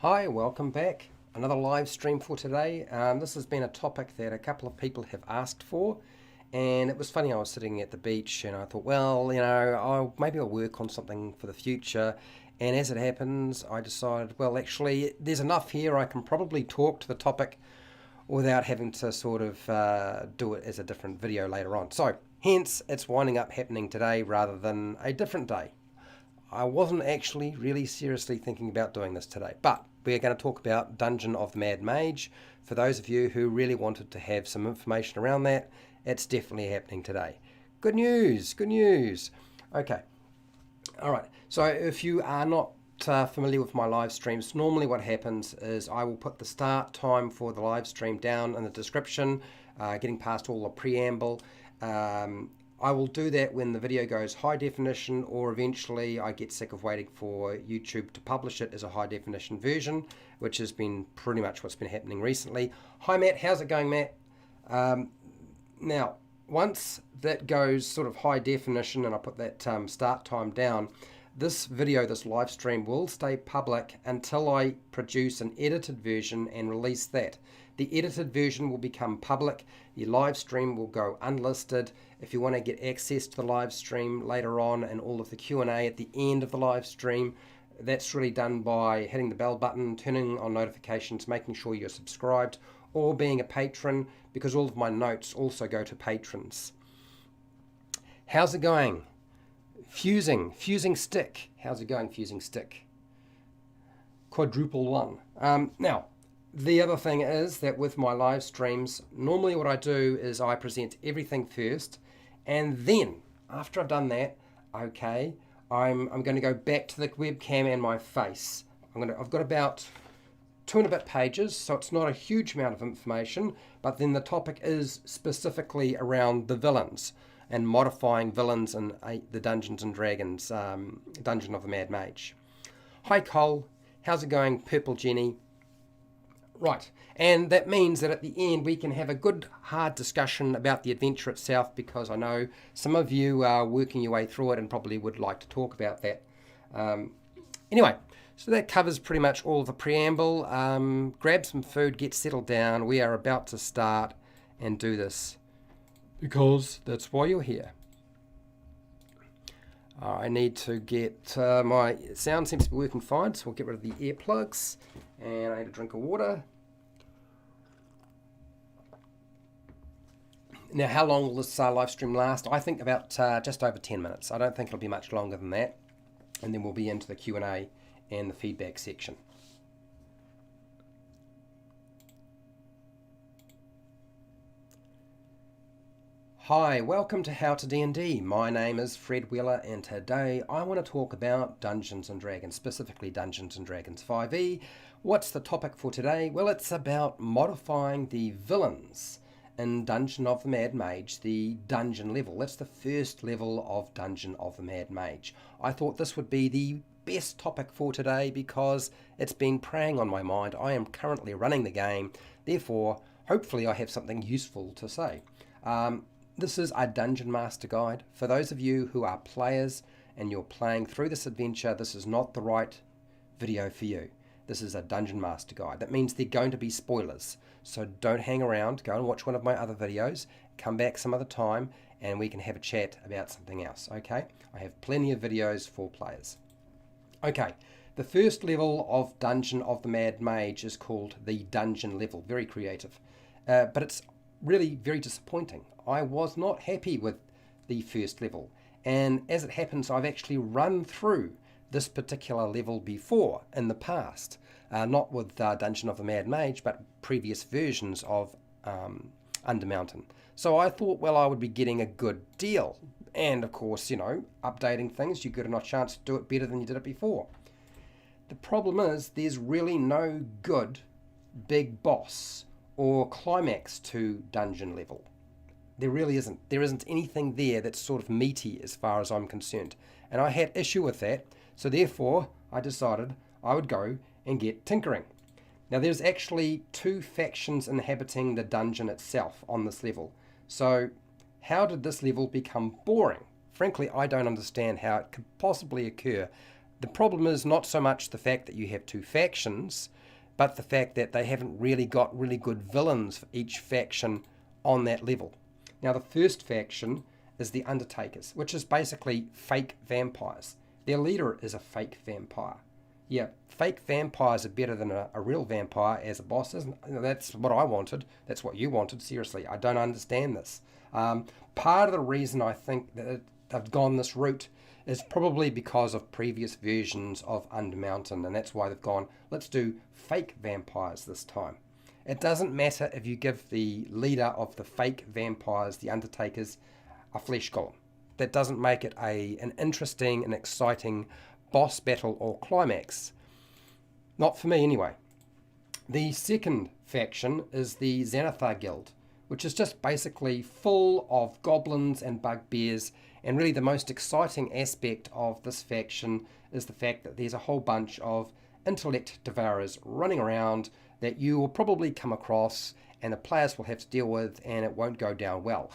Hi, welcome back. Another live stream for today. This has been a topic that a couple of people have asked for, and it was funny. I was sitting at the beach and I thought, well, maybe I'll work on something for the future. And as it happens, I decided, well, actually, there's enough here. I can probably talk to the topic without having to sort of do it as a different video later on. So, hence, it's winding up happening today rather than a different day. I wasn't actually really seriously thinking about doing this today, but we're going to talk about Dungeon of the Mad Mage. For those of you who really wanted to have some information around that, it's definitely happening today. Good news, good news. Okay, all right. So if you are not familiar with my live streams, normally what happens is I will put the start time for the live stream down in the description, getting past all the preamble. I will do that when the video goes high definition, or eventually I get sick of waiting for YouTube to publish it as a high definition version, which has been pretty much what's been happening recently. Hi Matt, how's it going, Matt? Now, once that goes sort of high definition and I put that start time down, this video, this live stream will stay public until I produce an edited version and release that. The edited version will become public. The live stream will go unlisted. If you want to get access to the live stream later on and all of the Q&A at the end of the live stream, that's really done by hitting the bell button, turning on notifications, making sure you're subscribed, or being a patron, because all of my notes also go to patrons. How's it going? Fusing stick. How's it going, fusing stick? Quadruple one. Now, the other thing is that with my live streams, normally what I do is I present everything first, and then after I've done that, okay, I'm going to go back to the webcam and my face. I've got about 2 and a bit pages, so it's not a huge amount of information, but then the topic is specifically around the villains and modifying villains in the Dungeons and Dragons Dungeon of the Mad Mage. Hi Cole, how's it going, Purple Jenny? Right, and that means that at the end we can have a good hard discussion about the adventure itself, because I know some of you are working your way through it and probably would like to talk about that. Anyway, so that covers pretty much all of the preamble. Grab some food, get settled down. We are about to start and do this because that's why you're here. I need to get my sound seems to be working fine, so we'll get rid of the earplugs, and I need a drink of water. Now, how long will this live stream last? I think about just over 10 minutes. I don't think it'll be much longer than that, and then we'll be into the Q&A and the feedback section. Hi, welcome to How to D&D. My name is Fred Wheeler, and today I want to talk about Dungeons & Dragons, specifically Dungeons & Dragons 5e. What's the topic for today? Well, it's about modifying the villains in Dungeon of the Mad Mage, the dungeon level. That's the first level of Dungeon of the Mad Mage. I thought this would be the best topic for today because it's been preying on my mind. I am currently running the game, therefore, hopefully I have something useful to say. This is a Dungeon Master Guide. For those of you who are players and you're playing through this adventure, this is not the right video for you. This is a Dungeon Master Guide. That means there are going to be spoilers. So don't hang around. Go and watch one of my other videos. Come back some other time and we can have a chat about something else, okay? I have plenty of videos for players. Okay, the first level of Dungeon of the Mad Mage is called the Dungeon level. Very creative. But it's really very disappointing. I was not happy with the first level, and as it happens, I've actually run through this particular level before in the past, not with Dungeon of the Mad Mage, but previous versions of Undermountain. So I thought, well, I would be getting a good deal, and of course, updating things, you get a chance to do it better than you did it before. The problem is there's really no good big boss or climax to dungeon level. There really isn't. There isn't anything there that's sort of meaty as far as I'm concerned. And I had issue with that, so therefore I decided I would go and get tinkering. Now there's actually 2 factions inhabiting the dungeon itself on this level. So how did this level become boring? Frankly, I don't understand how it could possibly occur The problem is not so much the fact that you have two factions, but the fact that they haven't really got really good villains for each faction on that level. Now, the first faction is the Undertakers, which is basically fake vampires. Their leader is a fake vampire. Yeah, fake vampires are better than a real vampire as a boss, isn't it? That's what I wanted. That's what you wanted. Seriously, I don't understand this. Part of the reason I think that they've gone this route is probably because of previous versions of Undermountain, and that's why they've gone, let's do fake vampires this time. It doesn't matter if you give the leader of the fake vampires, the Undertakers, a flesh golem. That doesn't make it an interesting and exciting boss battle or climax. Not for me anyway. The second faction is the Xanathar Guild, which is just basically full of goblins and bugbears, and really the most exciting aspect of this faction is the fact that there's a whole bunch of intellect devourers running around that you will probably come across and the players will have to deal with, and it won't go down well.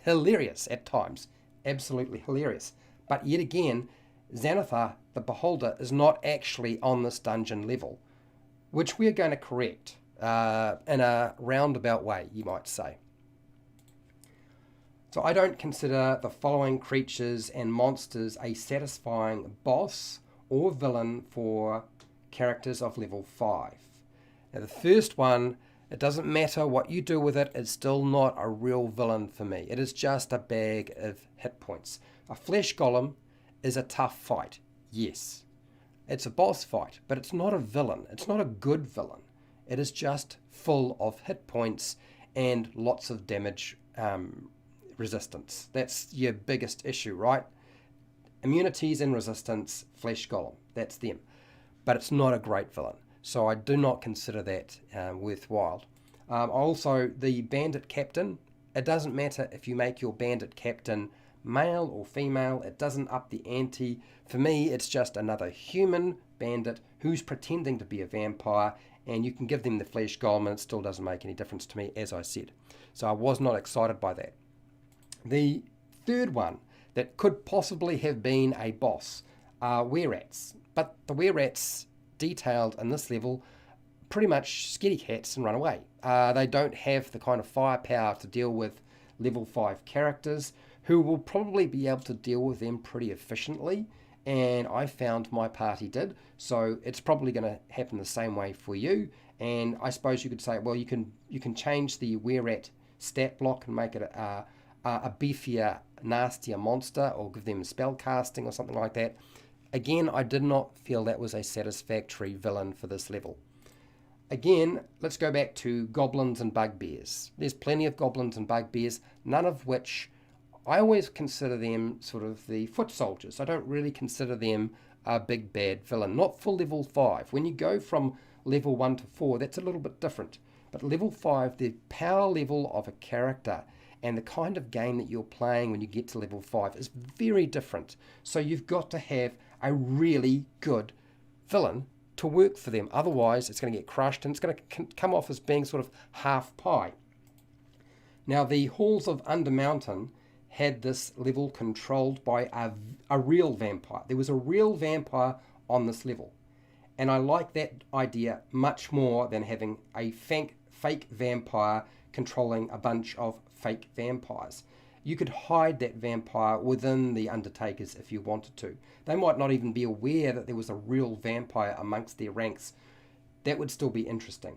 Hilarious at times. Absolutely hilarious. But yet again, Xanathar, the Beholder, is not actually on this dungeon level, which we're going to correct in a roundabout way, you might say. So I don't consider the following creatures and monsters a satisfying boss or villain for characters of level 5. Now the first one, it doesn't matter what you do with it, it's still not a real villain for me. It is just a bag of hit points. A flesh golem is a tough fight, yes. It's a boss fight, but it's not a villain. It's not a good villain. It is just full of hit points and lots of damage resistance. That's your biggest issue, right? Immunities and resistance, flesh golem, that's them. But it's not a great villain, so I do not consider that worthwhile. Also, the bandit captain, it doesn't matter if you make your bandit captain male or female, it doesn't up the ante. For me, it's just another human bandit who's pretending to be a vampire, and you can give them the flesh golem and it still doesn't make any difference to me, as I said. So I was not excited by that. The third one that could possibly have been a boss are were-rats, but the were-rats detailed in this level pretty much scaredy cats and run away. They don't have the kind of firepower to deal with level 5 characters who will probably be able to deal with them pretty efficiently, and I found my party did, so it's probably going to happen the same way for you. And I suppose you could say, well, you can change the were-rat stat block and make it a beefier, nastier monster, or give them spell casting or something like that. Again, I did not feel that was a satisfactory villain for this level. Again, let's go back to goblins and bugbears. There's plenty of goblins and bugbears, none of which I always consider them sort of the foot soldiers. I don't really consider them a big bad villain, not for level 5. When you go from level 1 to 4, that's a little bit different. But level 5, the power level of a character and the kind of game that you're playing when you get to level 5 is very different. So you've got to have a really good villain to work for them. Otherwise, it's going to get crushed and it's going to come off as being sort of half pie. Now, the Halls of Undermountain had this level controlled by a real vampire. There was a real vampire on this level. And I like that idea much more than having a fake vampire controlling a bunch of fake vampires. You could hide that vampire within the Undertakers if you wanted to. They might not even be aware that there was a real vampire amongst their ranks. That would still be interesting.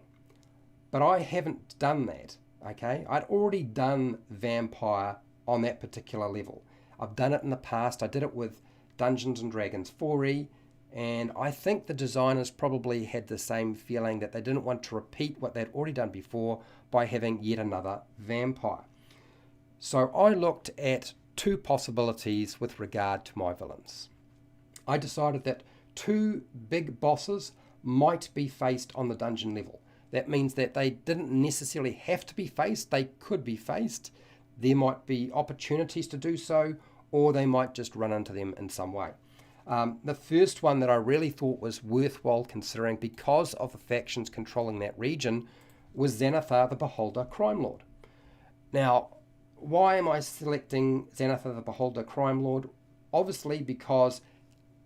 But I haven't done that, okay? I'd already done vampire on that particular level. I've done it in the past. I did it with Dungeons and Dragons 4E, and I think the designers probably had the same feeling that they didn't want to repeat what they'd already done before by having yet another vampire. So I looked at two possibilities with regard to my villains. I decided that two big bosses might be faced on the dungeon level. That means that they didn't necessarily have to be faced, they could be faced. There might be opportunities to do so, or they might just run into them in some way. The first one that I really thought was worthwhile considering because of the factions controlling that region was Xanathar the Beholder Crime Lord. Now, why am I selecting Xanathar the Beholder Crime Lord? Obviously because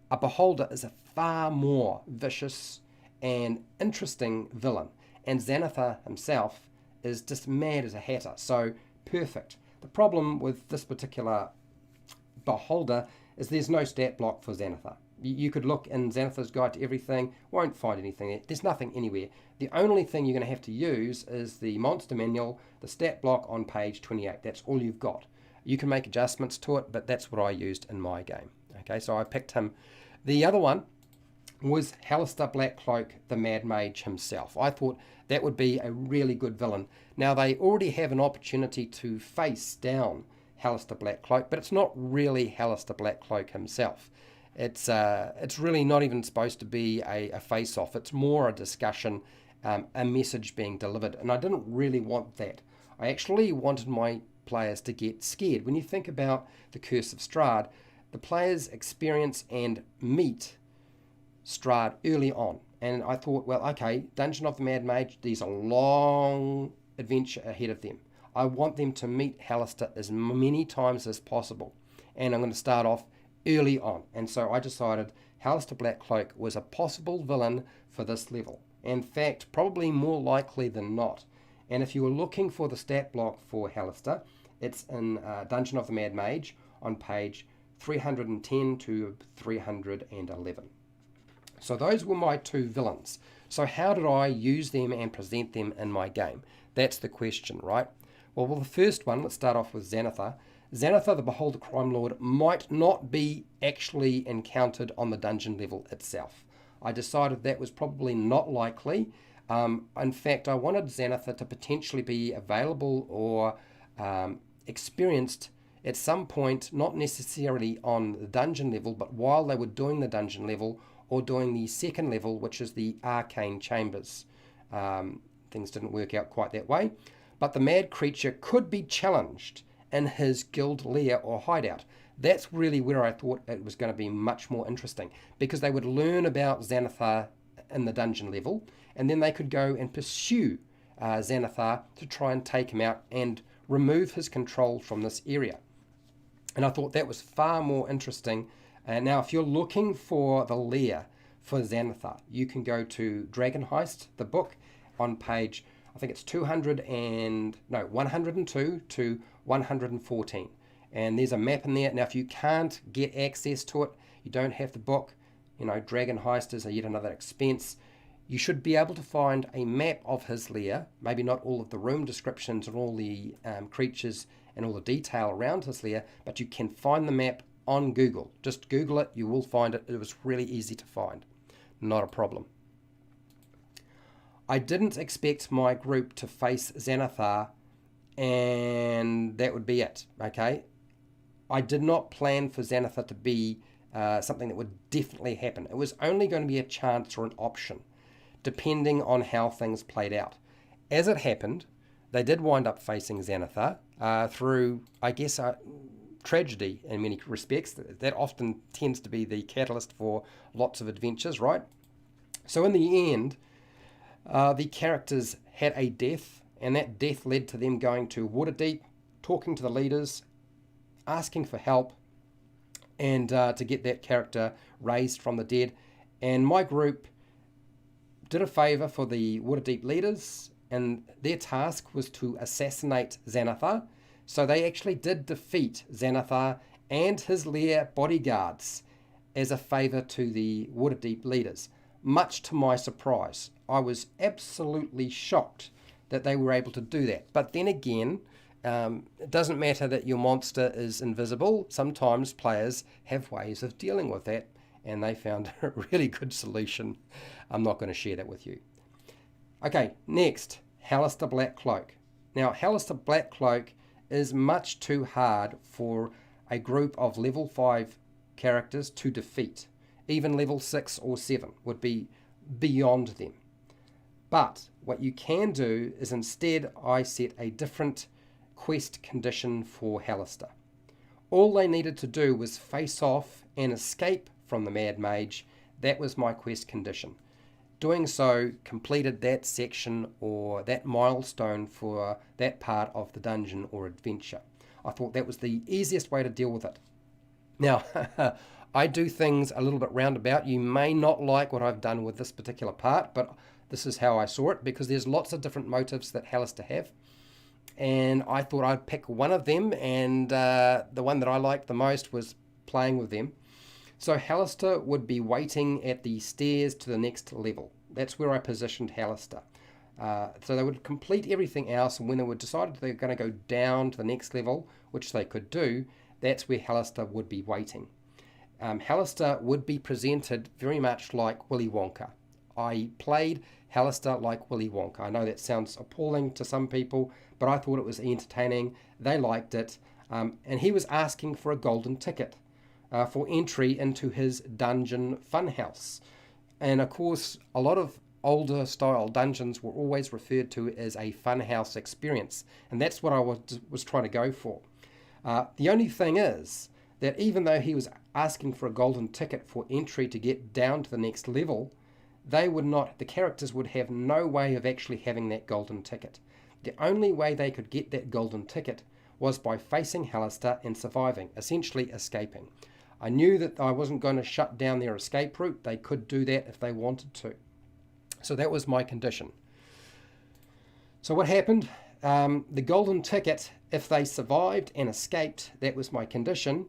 A Beholder is a far more vicious and interesting villain, and Xanathar himself is just mad as a hatter, so perfect. The problem with this particular Beholder is there's no stat block for Xanathar. You could look in Xanathar's Guide to Everything, won't find anything. There's nothing anywhere. The only thing you're going to have to use is the monster manual, the stat block on page 28. That's all you've got. You can make adjustments to it, but that's what I used in my game. Okay, so I picked him. The other one was Halaster Blackcloak, the Mad Mage himself. I thought that would be a really good villain. Now, they already have an opportunity to face down Halaster Blackcloak, but it's not really Halaster Blackcloak himself. It's really not even supposed to be a face-off. It's more a discussion, a message being delivered, and I didn't really want that. I actually wanted my players to get scared. When you think about the Curse of Strahd, the players experience and meet Strahd early on, and I thought, well, okay, Dungeon of the Mad Mage, there's a long adventure ahead of them. I want them to meet Halaster as many times as possible, and I'm going to start off early on. And so I decided Halaster Blackcloak was a possible villain for this level. In fact, probably more likely than not. And if you were looking for the stat block for Halaster, it's in Dungeon of the Mad Mage on page 310 to 311. So those were my two villains. So how did I use them and present them in my game? That's the question, right? Well, the first one, let's start off with Xanathar. Xanathar, the Beholder Crime Lord, might not be actually encountered on the dungeon level itself. I decided that was probably not likely. In fact, I wanted Xanathar to potentially be available or experienced at some point, not necessarily on the dungeon level, but while they were doing the dungeon level or doing the second level, which is the arcane chambers. Things didn't work out quite that way. But the mad creature could be challenged in his guild lair or hideout. That's really where I thought it was going to be much more interesting, because they would learn about Xanathar in the dungeon level, and then they could go and pursue Xanathar to try and take him out and remove his control from this area. And I thought that was far more interesting. Now, if you're looking for the lair for Xanathar, you can go to Dragon Heist, the book, on page, I think it's 102 to 114. And there's a map in there. Now, if you can't get access to it, you don't have the book, Dragon Heist is yet another expense. You should be able to find a map of his lair, maybe not all of the room descriptions and all the creatures and all the detail around his lair, but you can find the map on Google. Just Google it, you will find it. It was really easy to find. Not a problem. I didn't expect my group to face Xanathar, and that would be it, okay? I did not plan for Xanathar to be something that would definitely happen. It was only going to be a chance or an option, depending on how things played out. As it happened, they did wind up facing Xanathar through, I guess, tragedy in many respects. That often tends to be the catalyst for lots of adventures, right? So in the end, the characters had a death, and that death led to them going to Waterdeep, talking to the leaders, asking for help, and to get that character raised from the dead. And my group did a favour for the Waterdeep leaders, and their task was to assassinate Xanathar. So they actually did defeat Xanathar and his lair bodyguards as a favour to the Waterdeep leaders. Much to my surprise, I was absolutely shocked that they were able to do that. But then again, it doesn't matter that your monster is invisible. Sometimes players have ways of dealing with that, and they found a really good solution. I'm not going to share that with you. Okay, next, Halaster Blackcloak. Now, Halaster Blackcloak is much too hard for a group of level 5 characters to defeat. Even level 6 or 7 would be beyond them. But what you can do is instead I set a different quest condition for Halaster. All they needed to do was face off and escape from the Mad Mage. That was my quest condition. Doing so completed that section or that milestone for that part of the dungeon or adventure. I thought that was the easiest way to deal with it. Now, I do things a little bit roundabout. You may not like what I've done with this particular part, but this is how I saw it, because there's lots of different motives that Halaster have. And I thought I'd pick one of them, and the one that I liked the most was playing with them. So Halaster would be waiting at the stairs to the next level. That's where I positioned Halaster. So they would complete everything else, and when they would decide they're going to go down to the next level, which they could do, that's where Halaster would be waiting. Halaster would be presented very much like Willy Wonka. I played Halaster like Willy Wonka. I know that sounds appalling to some people, but I thought it was entertaining. They liked it. And he was asking for a golden ticket for entry into his dungeon funhouse. And of course, a lot of older style dungeons were always referred to as a funhouse experience. And that's what I was trying to go for. The only thing is that even though he was asking for a golden ticket for entry to get down to the next level, the characters would have no way of actually having that golden ticket. The only way they could get that golden ticket was by facing Halaster and surviving, essentially escaping. I knew that I wasn't going to shut down their escape route. They could do that if they wanted to. So that was my condition. So what happened? The golden ticket, if they survived and escaped, that was my condition.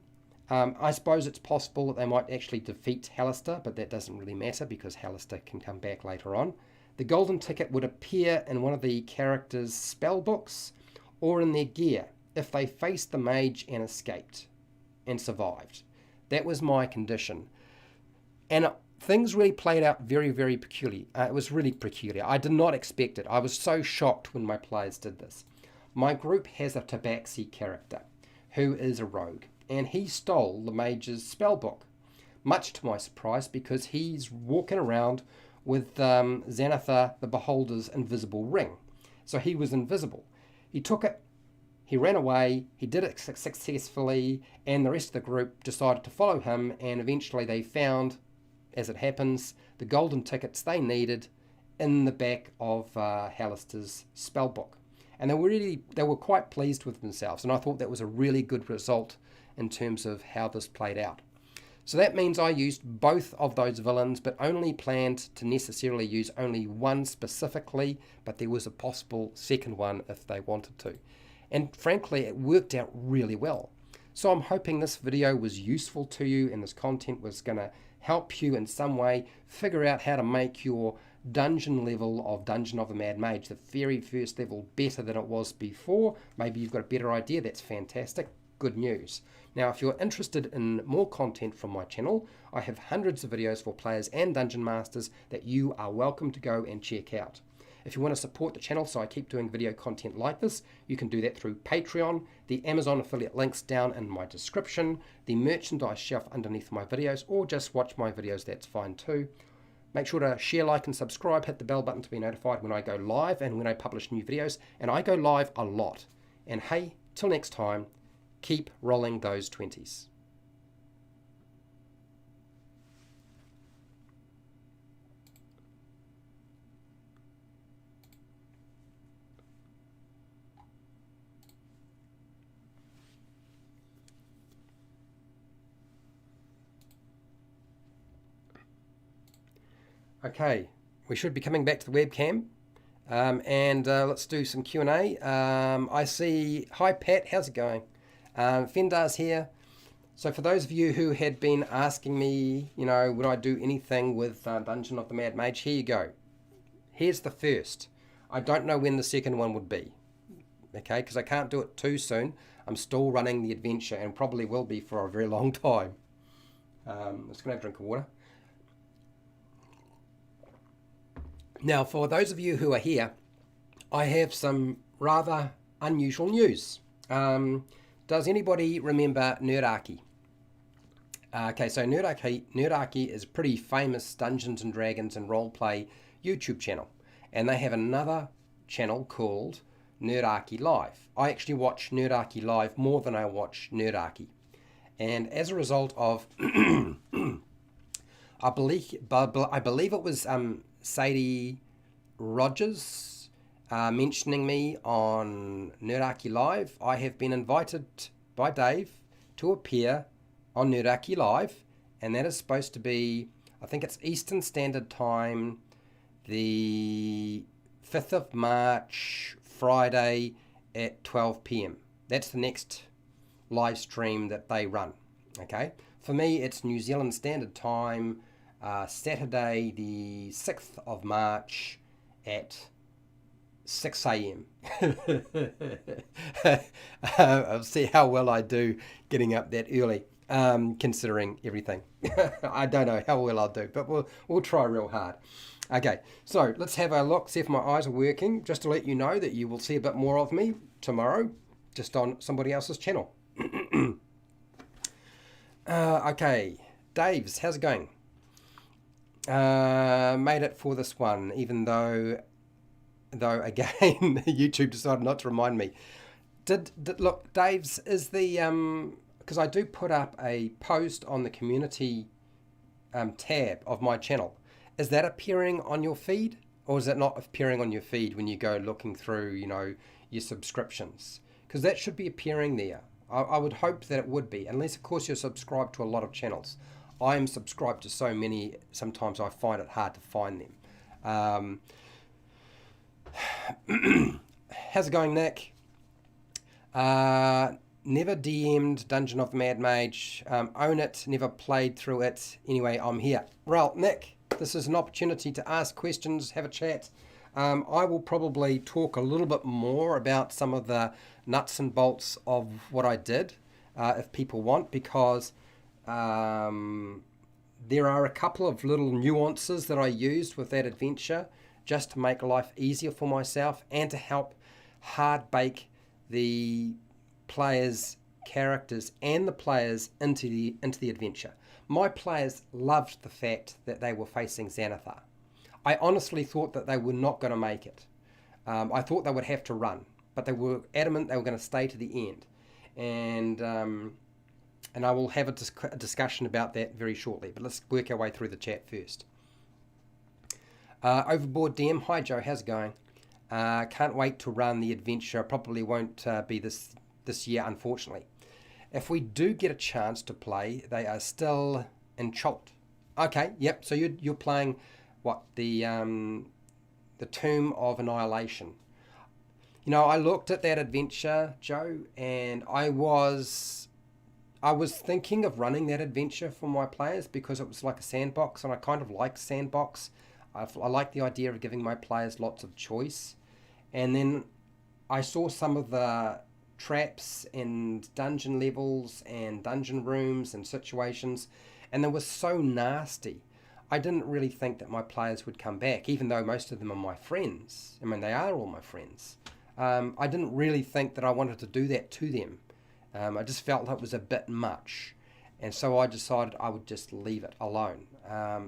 I suppose it's possible that they might actually defeat Halaster, but that doesn't really matter because Halaster can come back later on. The golden ticket would appear in one of the characters' spell books or in their gear if they faced the mage and escaped and survived. That was my condition. And things really played out very, very peculiar. It was really peculiar. I did not expect it. I was so shocked when my players did this. My group has a Tabaxi character who is a rogue, and he stole the mage's spellbook, much to my surprise, because he's walking around with Xanathar the Beholder's invisible ring. So he was invisible. He took it, he ran away, he did it successfully, and the rest of the group decided to follow him, and eventually they found, as it happens, the golden tickets they needed in the back of Halaster's spellbook. And they were quite pleased with themselves, and I thought that was a really good result in terms of how this played out. So that means I used both of those villains, but only planned to necessarily use only one specifically, but there was a possible second one if they wanted to. And frankly, it worked out really well. So I'm hoping this video was useful to you, and this content was going to help you in some way figure out how to make your dungeon level of Dungeon of the Mad Mage, the very first level, better than it was before. Maybe you've got a better idea. That's fantastic. Good news. Now, if you're interested in more content from my channel, I have hundreds of videos for players and dungeon masters that you are welcome to go and check out. If you want to support the channel so I keep doing video content like this, you can do that through Patreon, the Amazon affiliate links down in my description, the merchandise shelf underneath my videos, or just watch my videos, that's fine too. Make sure to share, like, and subscribe. Hit the bell button to be notified when I go live and when I publish new videos. And I go live a lot. And hey, till next time, keep rolling those 20s. Okay, we should be coming back to the webcam, and let's do some Q&A. I see, hi Pat, how's it going? Fendar's here. So for those of you who had been asking me, you know, would I do anything with Dungeon of the Mad Mage, here you go. Here's the first. I don't know when the second one would be, okay, because I can't do it too soon. I'm still running the adventure and probably will be for a very long time. I'm just going to have a drink of water. Now, for those of you who are here, I have some rather unusual news. Does anybody remember Nerdarchy? Okay, so Nerdarchy is a pretty famous Dungeons and Dragons and roleplay YouTube channel. And they have another channel called Nerdarchy Live. I actually watch Nerdarchy Live more than I watch Nerdarchy. And as a result of, I believe it was Sadie Rogers mentioning me on Nerdarchy Live, I have been invited by Dave to appear on Nerdarchy Live and that is supposed to be, I think it's Eastern Standard Time, the 5th of March, Friday at 12 p.m. That's the next live stream that they run. Okay, for me it's New Zealand Standard Time, Saturday the 6th of March at 6 a.m. I'll see how well I do getting up that early, considering everything. I don't know how well I'll do, but we'll try real hard. Okay, so let's have a look, see if my eyes are working, just to let you know that you will see a bit more of me tomorrow, just on somebody else's channel. Okay, Dave's, how's it going? Made it for this one, even though again YouTube decided not to remind me. Look, Dave's is the because I do put up a post on the community tab of my channel. Is that appearing on your feed, or is it not appearing on your feed when you go looking through, your subscriptions? Because that should be appearing there. I would hope that it would be, unless of course you're subscribed to a lot of channels. I am subscribed to so many, sometimes I find it hard to find them. How's it going, Nick? Never DM'd Dungeon of the Mad Mage. Own it, never played through it. Anyway, I'm here. Well, Nick, this is an opportunity to ask questions, have a chat. I will probably talk a little bit more about some of the nuts and bolts of what I did, if people want, because there are a couple of little nuances that I used with that adventure just to make life easier for myself and to help hard bake the players' characters and the players into the adventure. My players loved the fact that they were facing Xanathar. I honestly thought that they were not going to make it. I thought they would have to run, but they were adamant they were going to stay to the end. And I will have a discussion about that very shortly. But let's work our way through the chat first. Overboard DM, hi Joe, how's it going? Can't wait to run the adventure. Probably won't be this year, unfortunately. If we do get a chance to play, they are still in Chult. Okay, yep. So you're playing what, the Tomb of Annihilation. I looked at that adventure, Joe, and I was thinking of running that adventure for my players because it was like a sandbox, and I kind of like sandbox. I like the idea of giving my players lots of choice. And then I saw some of the traps and dungeon levels and dungeon rooms and situations, and they were so nasty. I didn't really think that my players would come back, even though most of them are my friends. I mean, they are all my friends. I didn't really think that I wanted to do that to them. I just felt that it was a bit much. And so I decided I would just leave it alone.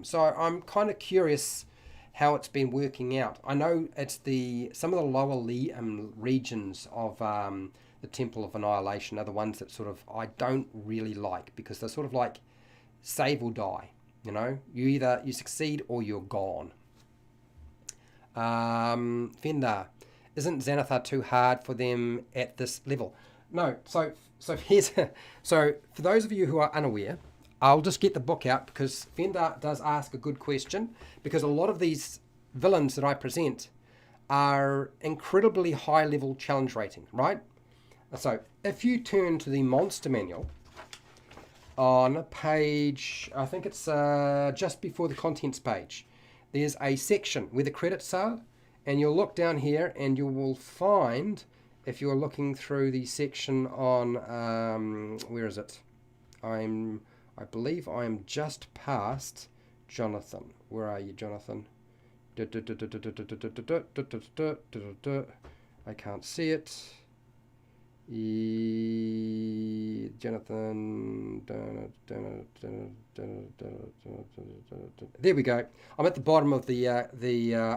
So I'm kind of curious how it's been working out. I know it's some of the lower regions of the Temple of Annihilation are the ones that sort of I don't really like, because they're sort of like save or die. You succeed or you're gone. Fendar, isn't Xanathar too hard for them at this level? No. So here's so for those of you who are unaware, I'll just get the book out, because Fendar does ask a good question, because a lot of these villains that I present are incredibly high level challenge rating, right? So if you turn to the monster manual on page, I think it's just before the contents page, there's a section where the credits are, and you'll look down here and you will find, if you're looking through the section on, where is it? I believe I am just past Jonathan. Where are you, Jonathan? I can't see it. Jonathan. There we go. I'm at the bottom of the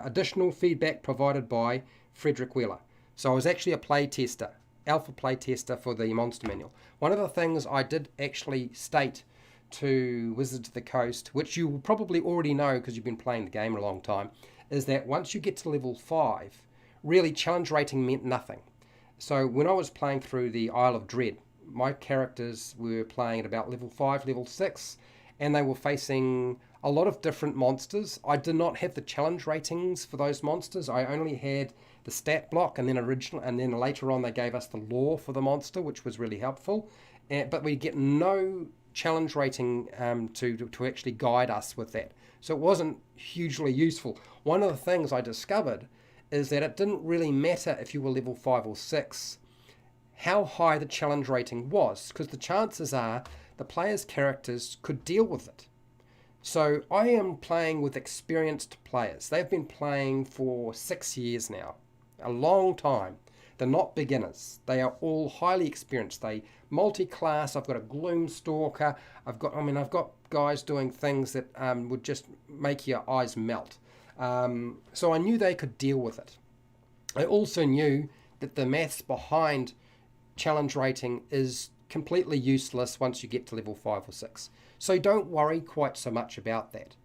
additional feedback provided by Frederick Wheeler. So I was actually a play tester, alpha play tester for the Monster Manual. One of the things I did actually state to Wizards of the Coast, which you will probably already know because you've been playing the game a long time, is that once you get to level 5, really challenge rating meant nothing. So when I was playing through the Isle of Dread, my characters were playing at about level 5, level 6, and they were facing a lot of different monsters. I did not have the challenge ratings for those monsters. I only had the stat block, and then later on they gave us the lore for the monster, which was really helpful. But we get no challenge rating to actually guide us with that. So it wasn't hugely useful. One of the things I discovered is that it didn't really matter if you were level 5 or 6 how high the challenge rating was, because the chances are the players' characters could deal with it. So I am playing with experienced players. They've been playing for 6 years now, a long time. They're not beginners. They are all highly experienced. They multi-class. I've got a Gloomstalker. I've got guys doing things that would just make your eyes melt. So I knew they could deal with it. I also knew that the maths behind challenge rating is completely useless once you get to level 5 or 6. So don't worry quite so much about that.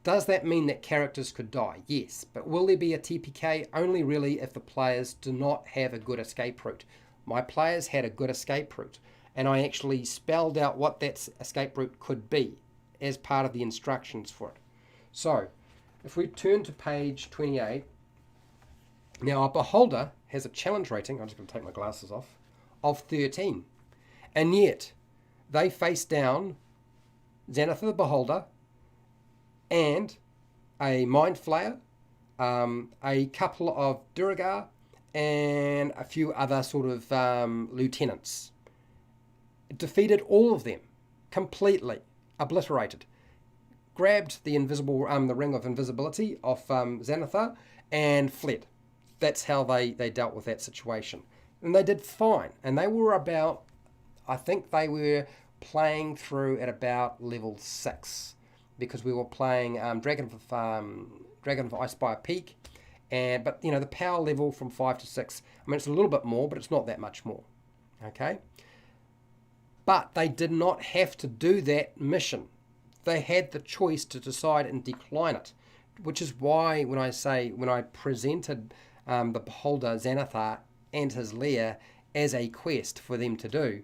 Does that mean that characters could die? Yes, but will there be a TPK? Only really if the players do not have a good escape route. My players had a good escape route, and I actually spelled out what that escape route could be as part of the instructions for it. So, if we turn to page 28, now our Beholder has a challenge rating, I'm just going to take my glasses off, of 13. And yet, they face down Xanathar the Beholder, and a Mind Flayer, a couple of Duragar, and a few other sort of lieutenants. It defeated all of them, completely obliterated. Grabbed the the ring of invisibility off Xanathar and fled. That's how they dealt with that situation. And they did fine. And they were about, I think they were playing through at about level 6. Because we were playing Dragon of Icespire Peak, but the power level from 5 to 6. I mean, it's a little bit more, but it's not that much more. Okay, but they did not have to do that mission. They had the choice to decide and decline it, which is why when I presented the Beholder Xanathar and his lair as a quest for them to do,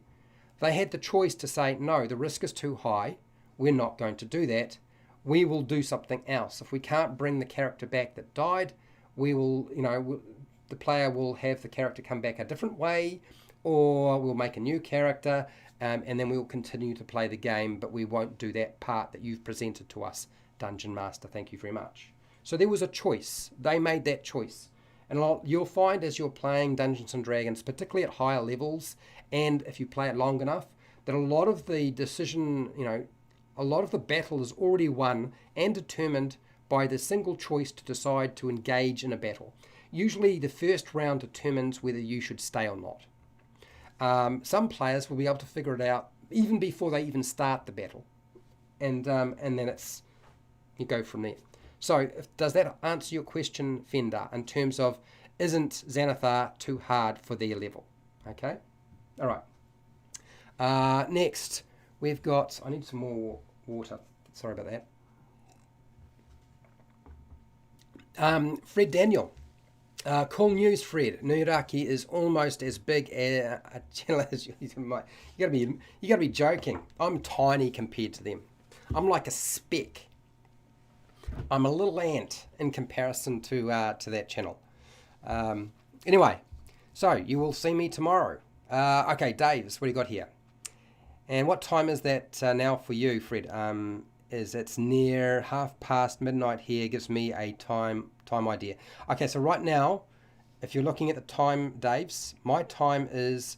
they had the choice to say no, the risk is too high. We're not going to do that. We will do something else. If we can't bring the character back that died, we will, the player will have the character come back a different way, or we'll make a new character, and then we'll continue to play the game, but we won't do that part that you've presented to us, Dungeon Master. Thank you very much. So there was a choice. They made that choice. And you'll find as you're playing Dungeons & Dragons, particularly at higher levels, and if you play it long enough, that a lot of the decision, a lot of the battle is already won and determined by the single choice to decide to engage in a battle. Usually the first round determines whether you should stay or not. Some players will be able to figure it out even before they even start the battle. And then you go from there. So does that answer your question, Fender, in terms of isn't Xanathar too hard for their level? Okay? All right. Next, we've got, I need some more water. Sorry about that. Fred Daniel. Cool news, Fred. Nuraki is almost as big a channel as you. You gotta be joking. I'm tiny compared to them. I'm like a speck. I'm a little ant in comparison to that channel. Anyway, so you will see me tomorrow. Okay, Daves, what do you got here? And what time is that now for you, Fred? It's near midnight here. Gives me a time idea. Okay, so right now, if you're looking at the time, Daves, my time it's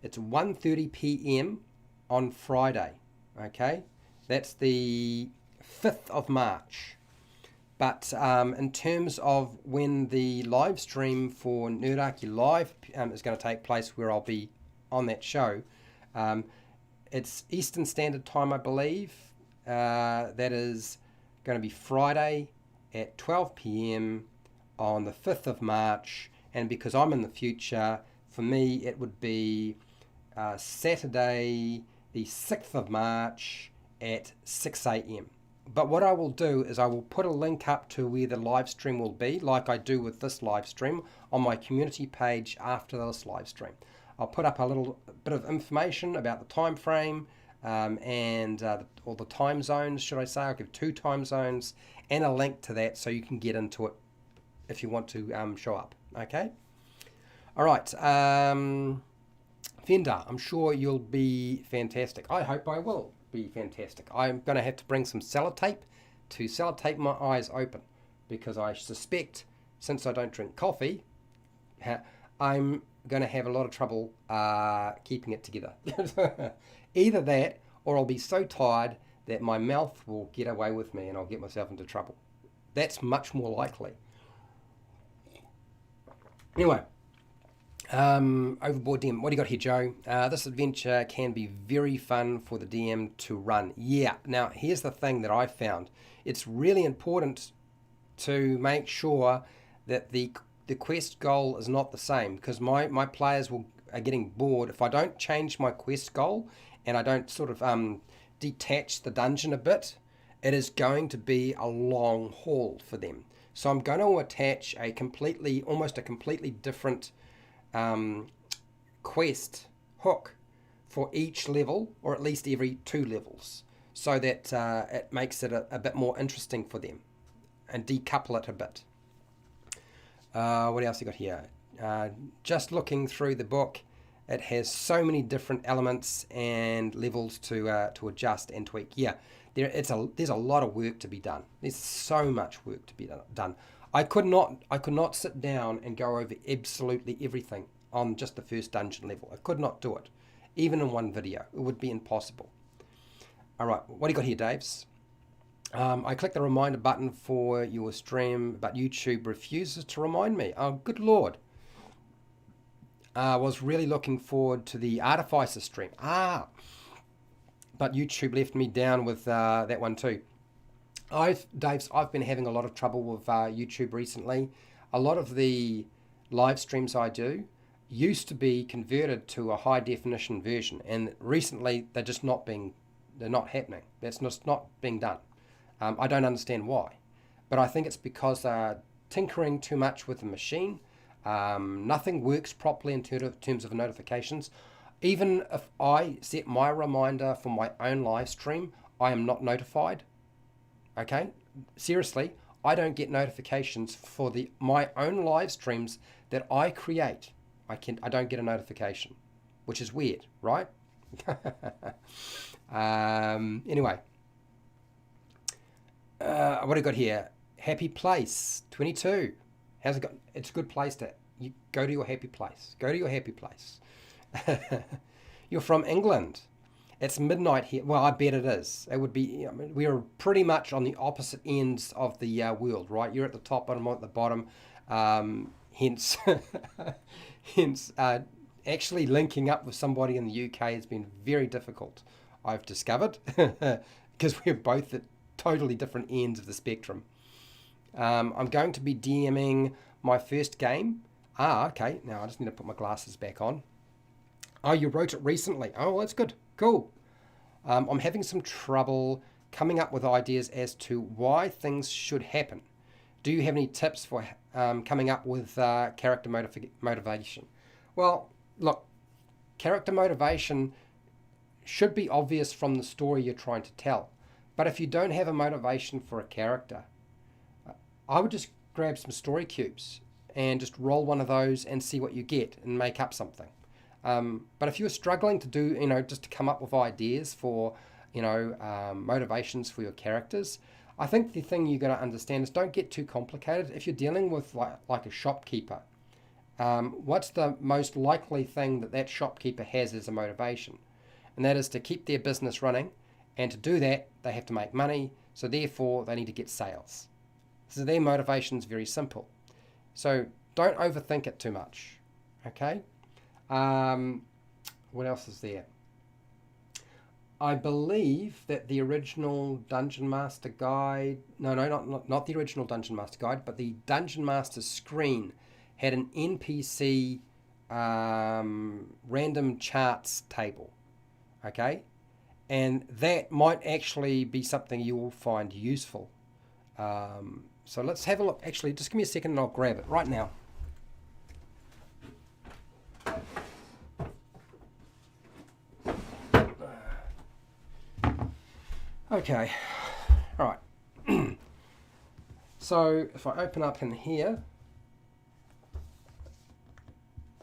1:30 p.m. on Friday. Okay, that's the 5th of March. But in terms of when the live stream for Nuraki Live is going to take place, where I'll be on that show, it's Eastern Standard Time, I believe. That is going to be Friday at 12 p.m. on the 5th of March. And because I'm in the future, for me it would be Saturday the 6th of March at 6 a.m. But what I will do is I will put a link up to where the live stream will be, like I do with this live stream, on my community page after this live stream. I'll put up a little bit of information about the time frame, and all the time zones, should I say. I'll give 2 time zones and a link to that so you can get into it if you want to show up. Okay? All right. Fender, I'm sure you'll be fantastic. I hope I will be fantastic. I'm going to have to bring some sellotape to sellotape my eyes open because I suspect, since I don't drink coffee, I'm going to have a lot of trouble keeping it together. Either that, or I'll be so tired that my mouth will get away with me and I'll get myself into trouble. That's much more likely. Anyway, Overboard DM. What do you got here, Joe? This adventure can be very fun for the DM to run. Yeah. Now, here's the thing that I found. It's really important to make sure that the quest goal is not the same, because my players are getting bored if I don't change my quest goal and I don't sort of detach the dungeon a bit. It is going to be a long haul for them. So I'm going to attach almost a completely different quest hook for each level, or at least every 2 levels, so that it makes it a bit more interesting for them, and decouple it a bit. What else you got here? Just looking through the book, it has so many different elements and levels to adjust and tweak. Yeah, there's a lot of work to be done. There's so much work to be done. I could not sit down and go over absolutely everything on just the first dungeon level. I could not do it, even in one video. It would be impossible. All right, what do you got here, Daves? I clicked the reminder button for your stream, but YouTube refuses to remind me. Oh, good Lord. I was really looking forward to the Artificer stream. But YouTube left me down with that one too. I've been having a lot of trouble with YouTube recently. A lot of the live streams I do used to be converted to a high definition version, and recently they're not happening. That's just not being done. I don't understand why, but I think it's because they're tinkering too much with the machine. Nothing works properly in terms of notifications. Even if I set my reminder for my own live stream, I am not notified. Okay, seriously, I don't get notifications for my own live streams that I create. I don't get a notification, which is weird, right? Anyway, what do you got here? Happy Place 22. How's it got? It's a good place to go to your happy place. Go to your happy place. You're from England. It's midnight here. Well, I bet it is. It would be. We are pretty much on the opposite ends of the world, right? You're at the top, and I'm at the bottom. Hence, actually linking up with somebody in the UK has been very difficult, I've discovered, because we're both at totally different ends of the spectrum. I'm going to be DMing my first game. Okay. Now I just need to put my glasses back on. Oh, you wrote it recently. Oh, well, that's good. Cool. I'm having some trouble coming up with ideas as to why things should happen. Do you have any tips for coming up with character motivation? Well, look, character motivation should be obvious from the story you're trying to tell. But if you don't have a motivation for a character, I would just grab some story cubes and just roll one of those and see what you get and make up something. But if you're struggling to do, just to come up with ideas for, motivations for your characters, I think the thing you got to understand is don't get too complicated. If you're dealing with like a shopkeeper, what's the most likely thing that shopkeeper has as a motivation? And that is to keep their business running. And to do that, they have to make money. So therefore, they need to get sales. So their motivation is very simple. So don't overthink it too much. Okay? What else is there? I believe that the original Dungeon Master Guide... No, not the original Dungeon Master Guide, but the Dungeon Master screen had an NPC random charts table. Okay? And that might actually be something you will find useful. So let's have a look. Actually, just give me a second and I'll grab it right now. Okay, all right. So if I open up in here,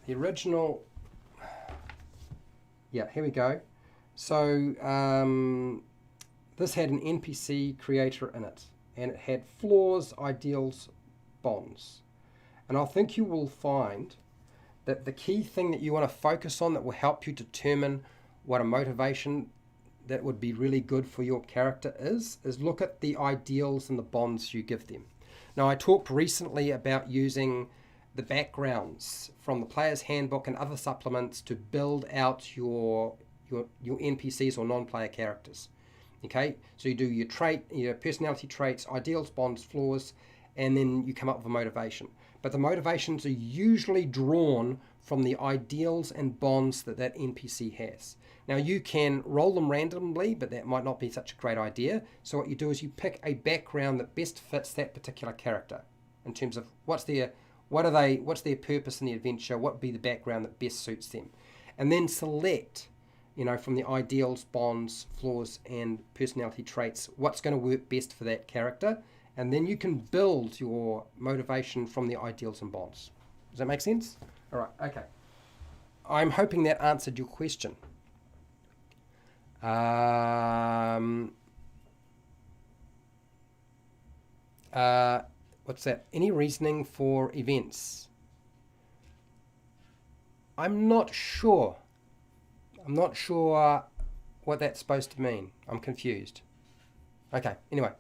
the original, yeah, here we go. So this had an NPC creator in it, and it had flaws, ideals, bonds. And I think you will find that the key thing that you want to focus on that will help you determine what a motivation that would be really good for your character is look at the ideals and the bonds you give them. Now, I talked recently about using the backgrounds from the player's handbook and other supplements to build out your NPCs or non-player characters. Okay, so you do your personality traits, ideals, bonds, flaws, and then you come up with a motivation. But the motivations are usually drawn from the ideals and bonds that NPC has. Now, you can roll them randomly, but that might not be such a great idea. So what you do is you pick a background that best fits that particular character in terms of what's their purpose in the adventure, what would be the background that best suits them. And then select, from the ideals, bonds, flaws, and personality traits, what's going to work best for that character. And then you can build your motivation from the ideals and bonds. Does that make sense? All right, okay. I'm hoping that answered your question. What's that? Any reasoning for events? I'm not sure. I'm not sure what that's supposed to mean. I'm confused. Okay, anyway.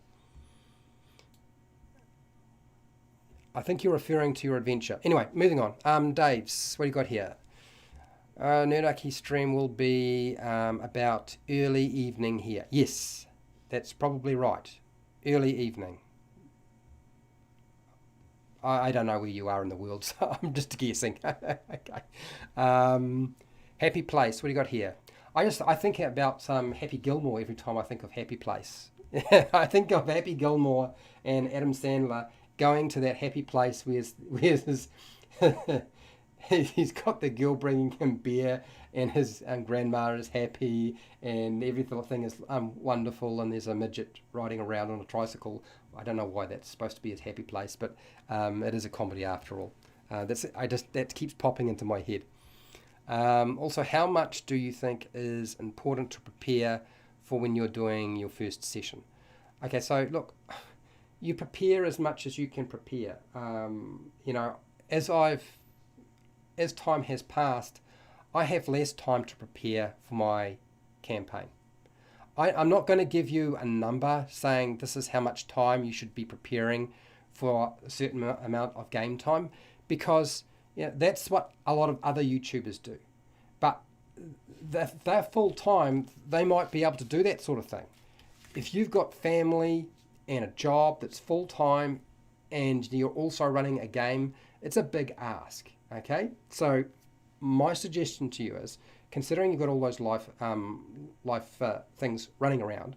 I think you're referring to your adventure. Anyway, moving on. Dave's, what do you got here? Nerdarchy stream will be about early evening here. Yes, that's probably right. Early evening. I don't know where you are in the world, so I'm just guessing. Okay. Happy Place, what do you got here? I think about Happy Gilmore every time I think of Happy Place. I think of Happy Gilmore and Adam Sandler going to that happy place where his he's got the girl bringing him beer, and his grandma is happy, and everything is wonderful, and there's a midget riding around on a tricycle. I don't know why that's supposed to be his happy place, but it is a comedy after all. That keeps popping into my head. Also, how much do you think is important to prepare for when you're doing your first session? Okay, so look, you prepare as much as you can prepare. As time has passed, I have less time to prepare for my campaign. I'm not going to give you a number saying this is how much time you should be preparing for a certain amount of game time, because that's what a lot of other YouTubers do. But they're full time, they might be able to do that sort of thing. If you've got family and a job that's full time and you're also running a game, it's a big ask. Okay, so my suggestion to you is, considering you've got all those life things running around,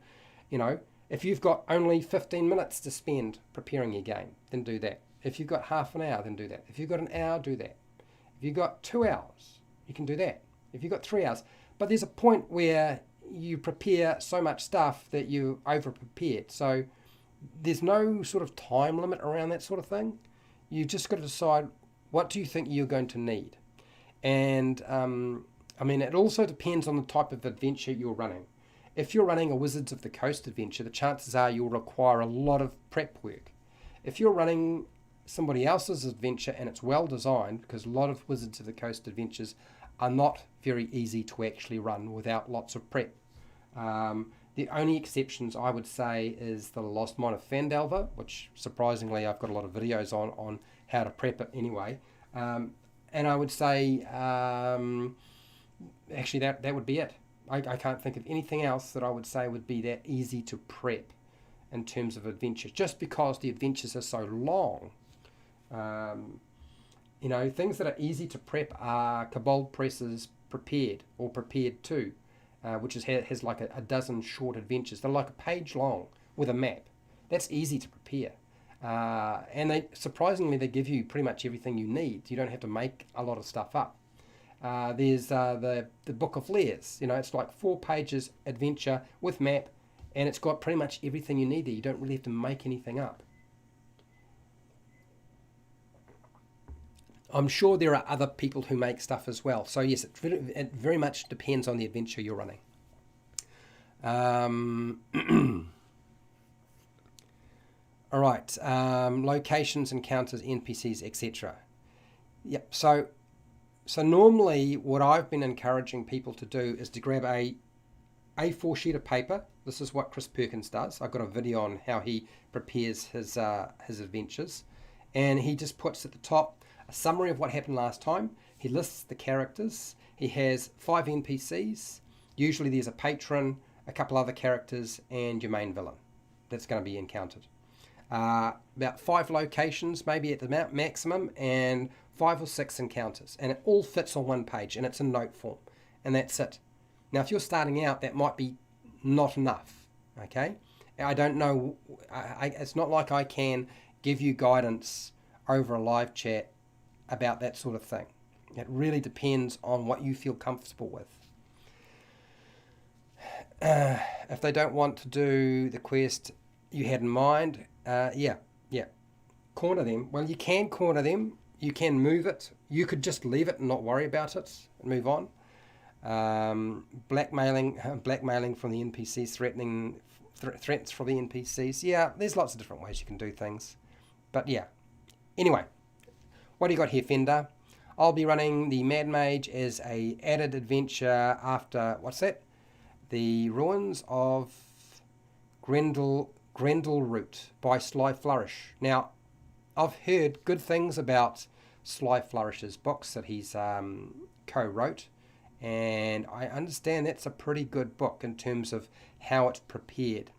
if you've got only 15 minutes to spend preparing your game, then do that. If you've got half an hour, then do that. If you've got an hour, do that. If you've got 2 hours, you can do that. If you've got 3 hours, but there's a point where you prepare so much stuff that you over-prepared. So there's no sort of time limit around that sort of thing. You've just got to decide, what do you think you're going to need? And it also depends on the type of adventure you're running. If you're running a Wizards of the Coast adventure, the chances are you'll require a lot of prep work. If you're running somebody else's adventure and it's well designed, because a lot of Wizards of the Coast adventures are not very easy to actually run without lots of prep. The only exceptions I would say is the Lost Mine of Phandelver, which surprisingly I've got a lot of videos on how to prep it anyway. And I would say actually that would be it. I can't think of anything else that I would say would be that easy to prep in terms of adventures, just because the adventures are so long. Things that are easy to prep are Kobold Press's Prepared or Prepared 2, which has like a dozen short adventures. They're like a page long with a map. That's easy to prepare. And they give you pretty much everything you need. You don't have to make a lot of stuff up. There's the Book of Lairs. It's like 4 pages adventure with map, And it's got pretty much everything you need there. You don't really have to make anything up. I'm sure there are other people who make stuff as well. So yes, it very much depends on the adventure you're running. All right, locations, encounters, NPCs, etc. Yep. So normally what I've been encouraging people to do is to grab a A4 sheet of paper. This is what Chris Perkins does. I've got a video on how he prepares his adventures, and he just puts at the top a summary of what happened last time. He lists the characters. He has 5 NPCs. Usually there's a patron, a couple other characters, and your main villain that's going to be encountered. About 5 locations, maybe at the maximum, and 5 or 6 encounters. And it all fits on one page, and it's in note form. And that's it. Now, if you're starting out, that might be not enough, okay? I don't know. It's not like I can give you guidance over a live chat about that sort of thing. It really depends on what you feel comfortable with. If they don't want to do the quest you had in mind, yeah. Corner them. Well, you can corner them. You can move it. You could just leave it and not worry about it and move on. Blackmailing from the NPCs, threats from the NPCs. Yeah, there's lots of different ways you can do things. But yeah. Anyway, what do you got here, Fender? I'll be running the Mad Mage as a added adventure after, what's that? The Ruins of Grendel Root by Sly Flourish. Now, I've heard good things about Sly Flourish's books that he's co-wrote, and I understand that's a pretty good book in terms of how it's prepared.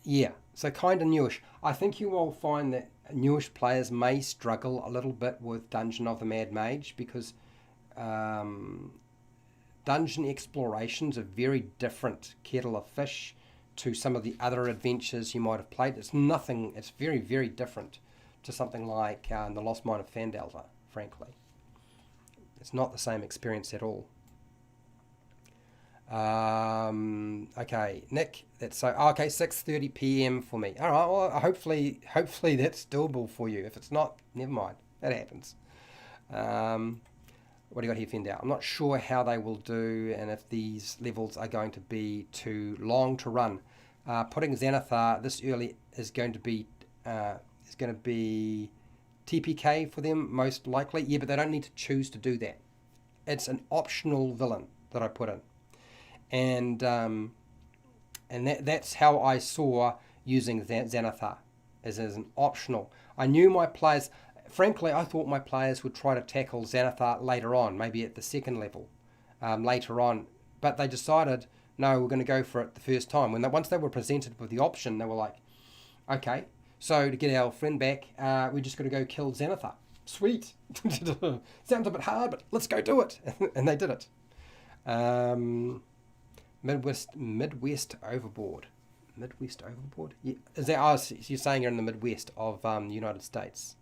Yeah, so kind of newish. I think you will find that newish players may struggle a little bit with Dungeon of the Mad Mage because dungeon exploration's a very different kettle of fish to some of the other adventures you might have played. It's very, very different to something like The Lost Mine of Phandelver, frankly. It's not the same experience at all. Okay, Nick, that's so, okay, 6:30 p.m. for me. All right, well, hopefully that's doable for you. If it's not, never mind. That happens. What do you got here, Fender? I'm not sure how they will do and if these levels are going to be too long to run. Putting Xanathar this early is going to be TPK for them, most likely. Yeah, but they don't need to choose to do that. It's an optional villain that I put in. And that's how I saw using Xanathar, as an optional. I knew my players... Frankly, I thought my players would try to tackle Xanathar later on, maybe at the second level, later on. But they decided, no, we're going to go for it the first time. Once they were presented with the option, they were like, okay, so to get our friend back, we just got to go kill Xanathar. Sweet. Sounds a bit hard, but let's go do it. And they did it. Midwest Overboard. Midwest Overboard? Yeah. Is that, you're saying you're in the Midwest of the United States.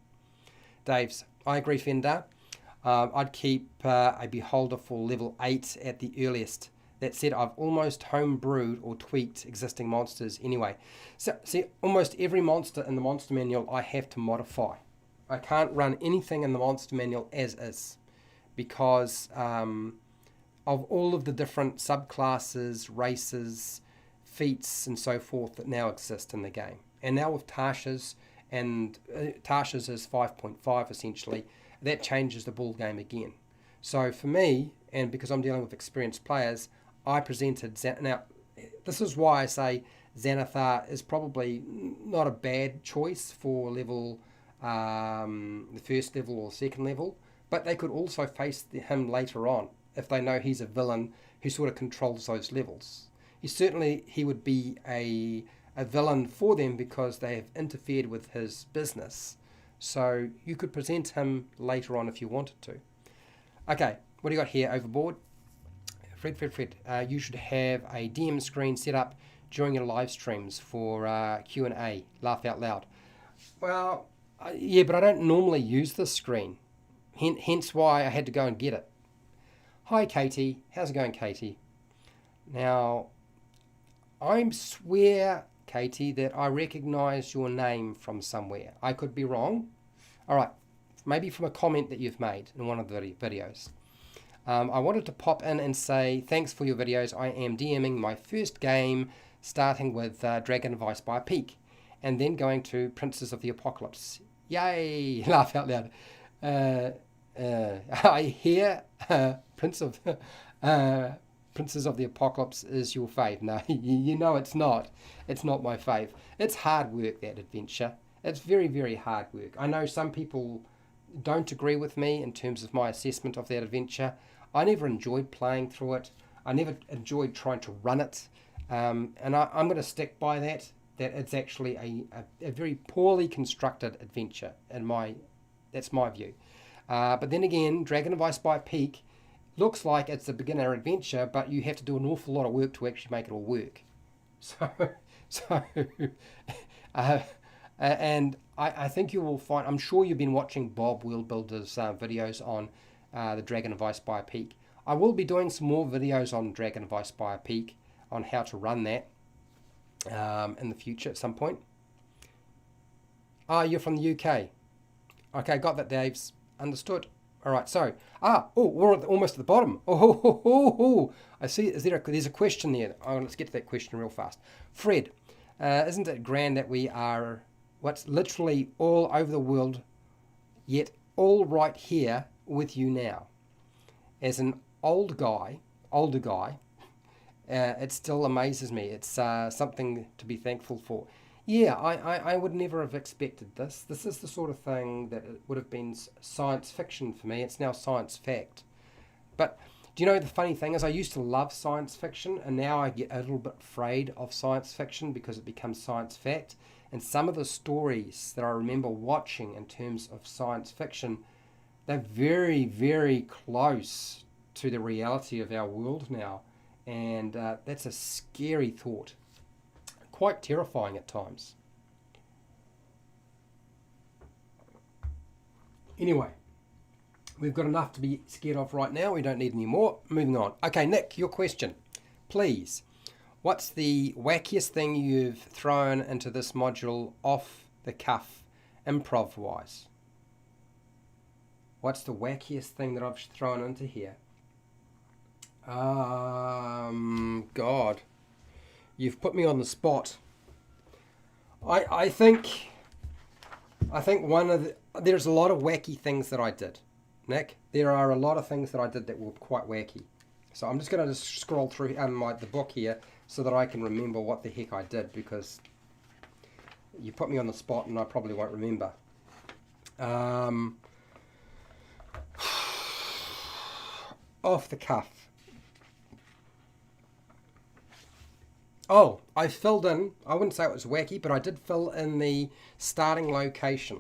Dave's, I agree, Fender. I'd keep a Beholder for level 8 at the earliest. That said, I've almost homebrewed or tweaked existing monsters anyway. So, see, almost every monster in the monster manual I have to modify. I can't run anything in the monster manual as is because of all of the different subclasses, races, feats, and so forth that now exist in the game. And now with Tasha's, and Tasha's is 5.5 essentially, that changes the ball game again. So for me, and because I'm dealing with experienced players, I presented now this is why I say Xanathar is probably not a bad choice for level the first level or second level, but they could also face him later on if they know he's a villain who sort of controls those levels. He would be a villain for them because they have interfered with his business. So you could present him later on if you wanted to. Okay, what do you got here, Overboard? Fred. You should have a DM screen set up during your live streams for Q&A. Laugh out loud. Well, yeah, but I don't normally use this screen. Hence why I had to go and get it. Hi, Katie. How's it going, Katie? Now, I swear, Katie, that I recognise your name from somewhere. I could be wrong. All right, maybe from a comment that you've made in one of the videos. I wanted to pop in and say thanks for your videos. I am DMing my first game, starting with Dragon of Ice by a Peak, and then going to Princes of the Apocalypse. Yay! Laugh out loud. I hear Princes of the Apocalypse is your fave. No, you know it's not. It's not my fave. It's hard work, that adventure. It's very, very hard work. I know some people don't agree with me in terms of my assessment of that adventure. I never enjoyed playing through it. I never enjoyed trying to run it. And I'm going to stick by that it's actually a very poorly constructed adventure. That's my view. But then again, Dragon of Ice by Peak looks like it's a beginner adventure, but you have to do an awful lot of work to actually make it all work. And I think you will find, I'm sure you've been watching Bob World Builder's videos on the Dragon of Ice by a Peak. I will be doing some more videos on Dragon of Ice by a Peak, on how to run that in the future at some point. You're from the UK. Okay, got that, Dave's. Understood. All right, so, we're almost at the bottom. I see, there's a question there. Let's get to that question real fast. Fred, isn't it grand that we are what's literally all over the world, yet all right here with you now? As an older guy, it still amazes me. It's something to be thankful for. Yeah, I would never have expected this. This is the sort of thing that it would have been science fiction for me. It's now science fact. But do you know the funny thing is I used to love science fiction, and now I get a little bit afraid of science fiction because it becomes science fact. And some of the stories that I remember watching in terms of science fiction, they're very, very close to the reality of our world now. And that's a scary thought. Quite terrifying at times. Anyway, we've got enough to be scared of right now. We don't need any more. Moving on. Okay, Nick, your question. Please, what's the wackiest thing you've thrown into this module off the cuff, improv-wise? What's the wackiest thing that I've thrown into here? God. You've put me on the spot. I think there's a lot of wacky things that I did, Nick. There are a lot of things that I did that were quite wacky. So I'm just going to scroll through the book here so that I can remember what the heck I did, because you put me on the spot and I probably won't remember. Off the cuff. Oh, I filled in, I wouldn't say it was wacky, but I did fill in the starting location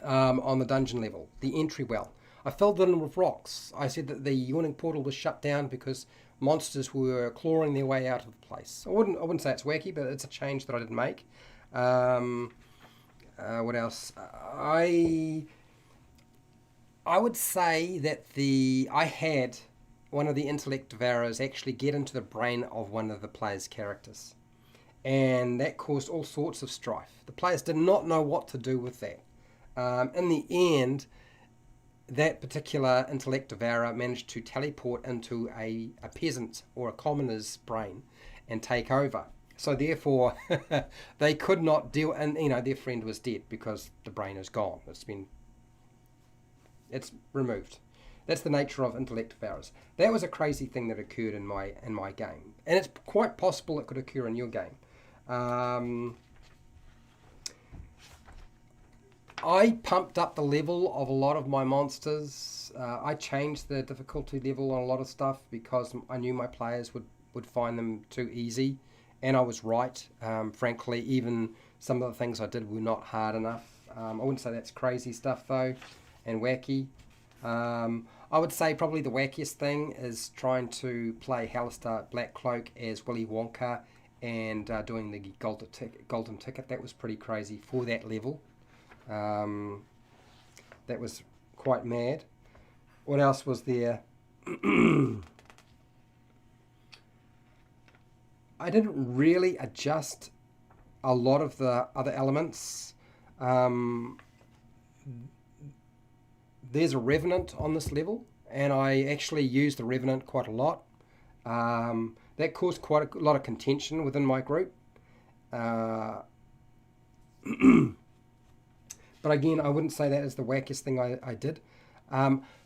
on the dungeon level, the entry well. I filled it in with rocks. I said that the yawning portal was shut down because monsters were clawing their way out of the place. I wouldn't say it's wacky, but it's a change that I did make. What else? I would say that I had one of the intellect devourers actually get into the brain of one of the player's characters. And that caused all sorts of strife. The players did not know what to do with that. In the end, that particular intellect devourer managed to teleport into a peasant or a commoner's brain and take over. So therefore, they could not deal, and their friend was dead because the brain is gone. It's removed. That's the nature of intellect devourers. That was a crazy thing that occurred in my game, and it's quite possible it could occur in your game. I pumped up the level of a lot of my monsters. I changed the difficulty level on a lot of stuff because I knew my players would find them too easy, and I was right. Frankly, even some of the things I did were not hard enough. I wouldn't say that's crazy stuff though, and wacky. I would say probably the wackiest thing is trying to play Halaster Blackcloak as Willy Wonka and doing the golden ticket. That was pretty crazy for that level. That was quite mad. What else was there? I didn't really adjust a lot of the other elements. Um, there's a Revenant on this level, and I actually used the Revenant quite a lot. That caused quite a lot of contention within my group. Uh, but again, I wouldn't say that is the wackiest thing I did.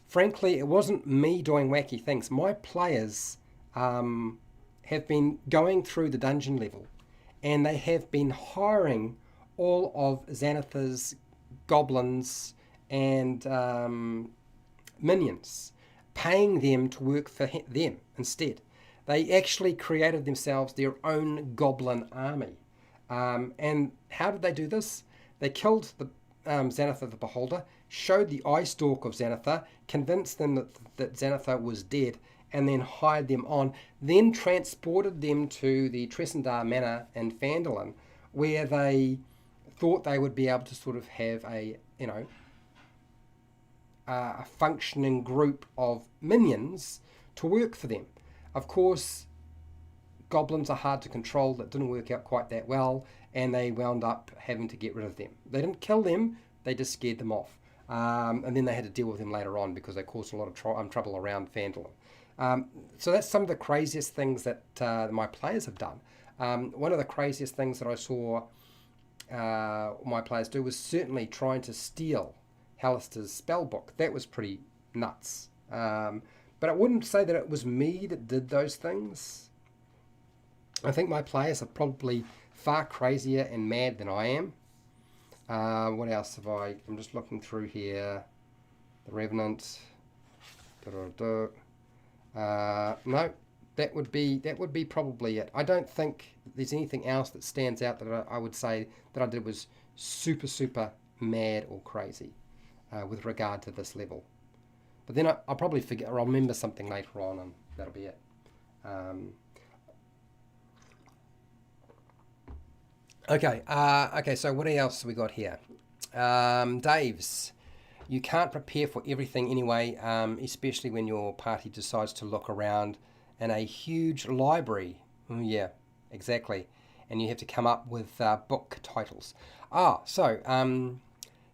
Frankly, it wasn't me doing wacky things. My players have been going through the dungeon level, and they have been hiring all of Xanathar's goblins and minions, paying them to work for them instead. They actually created themselves their own goblin army. And how did they do this? They killed the Xanathar the Beholder, showed the eye stalk of Xanathar, convinced them that Xanathar was dead, and then hired them on, then transported them to the Tresendar Manor in Phandalin, where they thought they would be able to sort of have a functioning group of minions to work for them. Of course, goblins are hard to control. That didn't work out quite that well, and they wound up having to get rid of them. They didn't kill them, they just scared them off. And then they had to deal with them later on because they caused a lot of trouble around Phandalin. So that's some of the craziest things that my players have done. One of the craziest things that I saw my players do was certainly trying to steal Halaster's spell book. That was pretty nuts. But I wouldn't say that it was me that did those things. I think my players are probably far crazier and mad than I am. What else have I? I'm just looking through here. The Revenant. No, that would be probably it. I don't think there's anything else that stands out that I would say that I did was super mad or crazy with regard to this level. But then I'll probably forget, or I'll remember something later on, and that'll be it. Okay, so what else have we got here? Dave's. You can't prepare for everything anyway, especially when your party decides to look around in a huge library. Yeah, exactly. And you have to come up with book titles.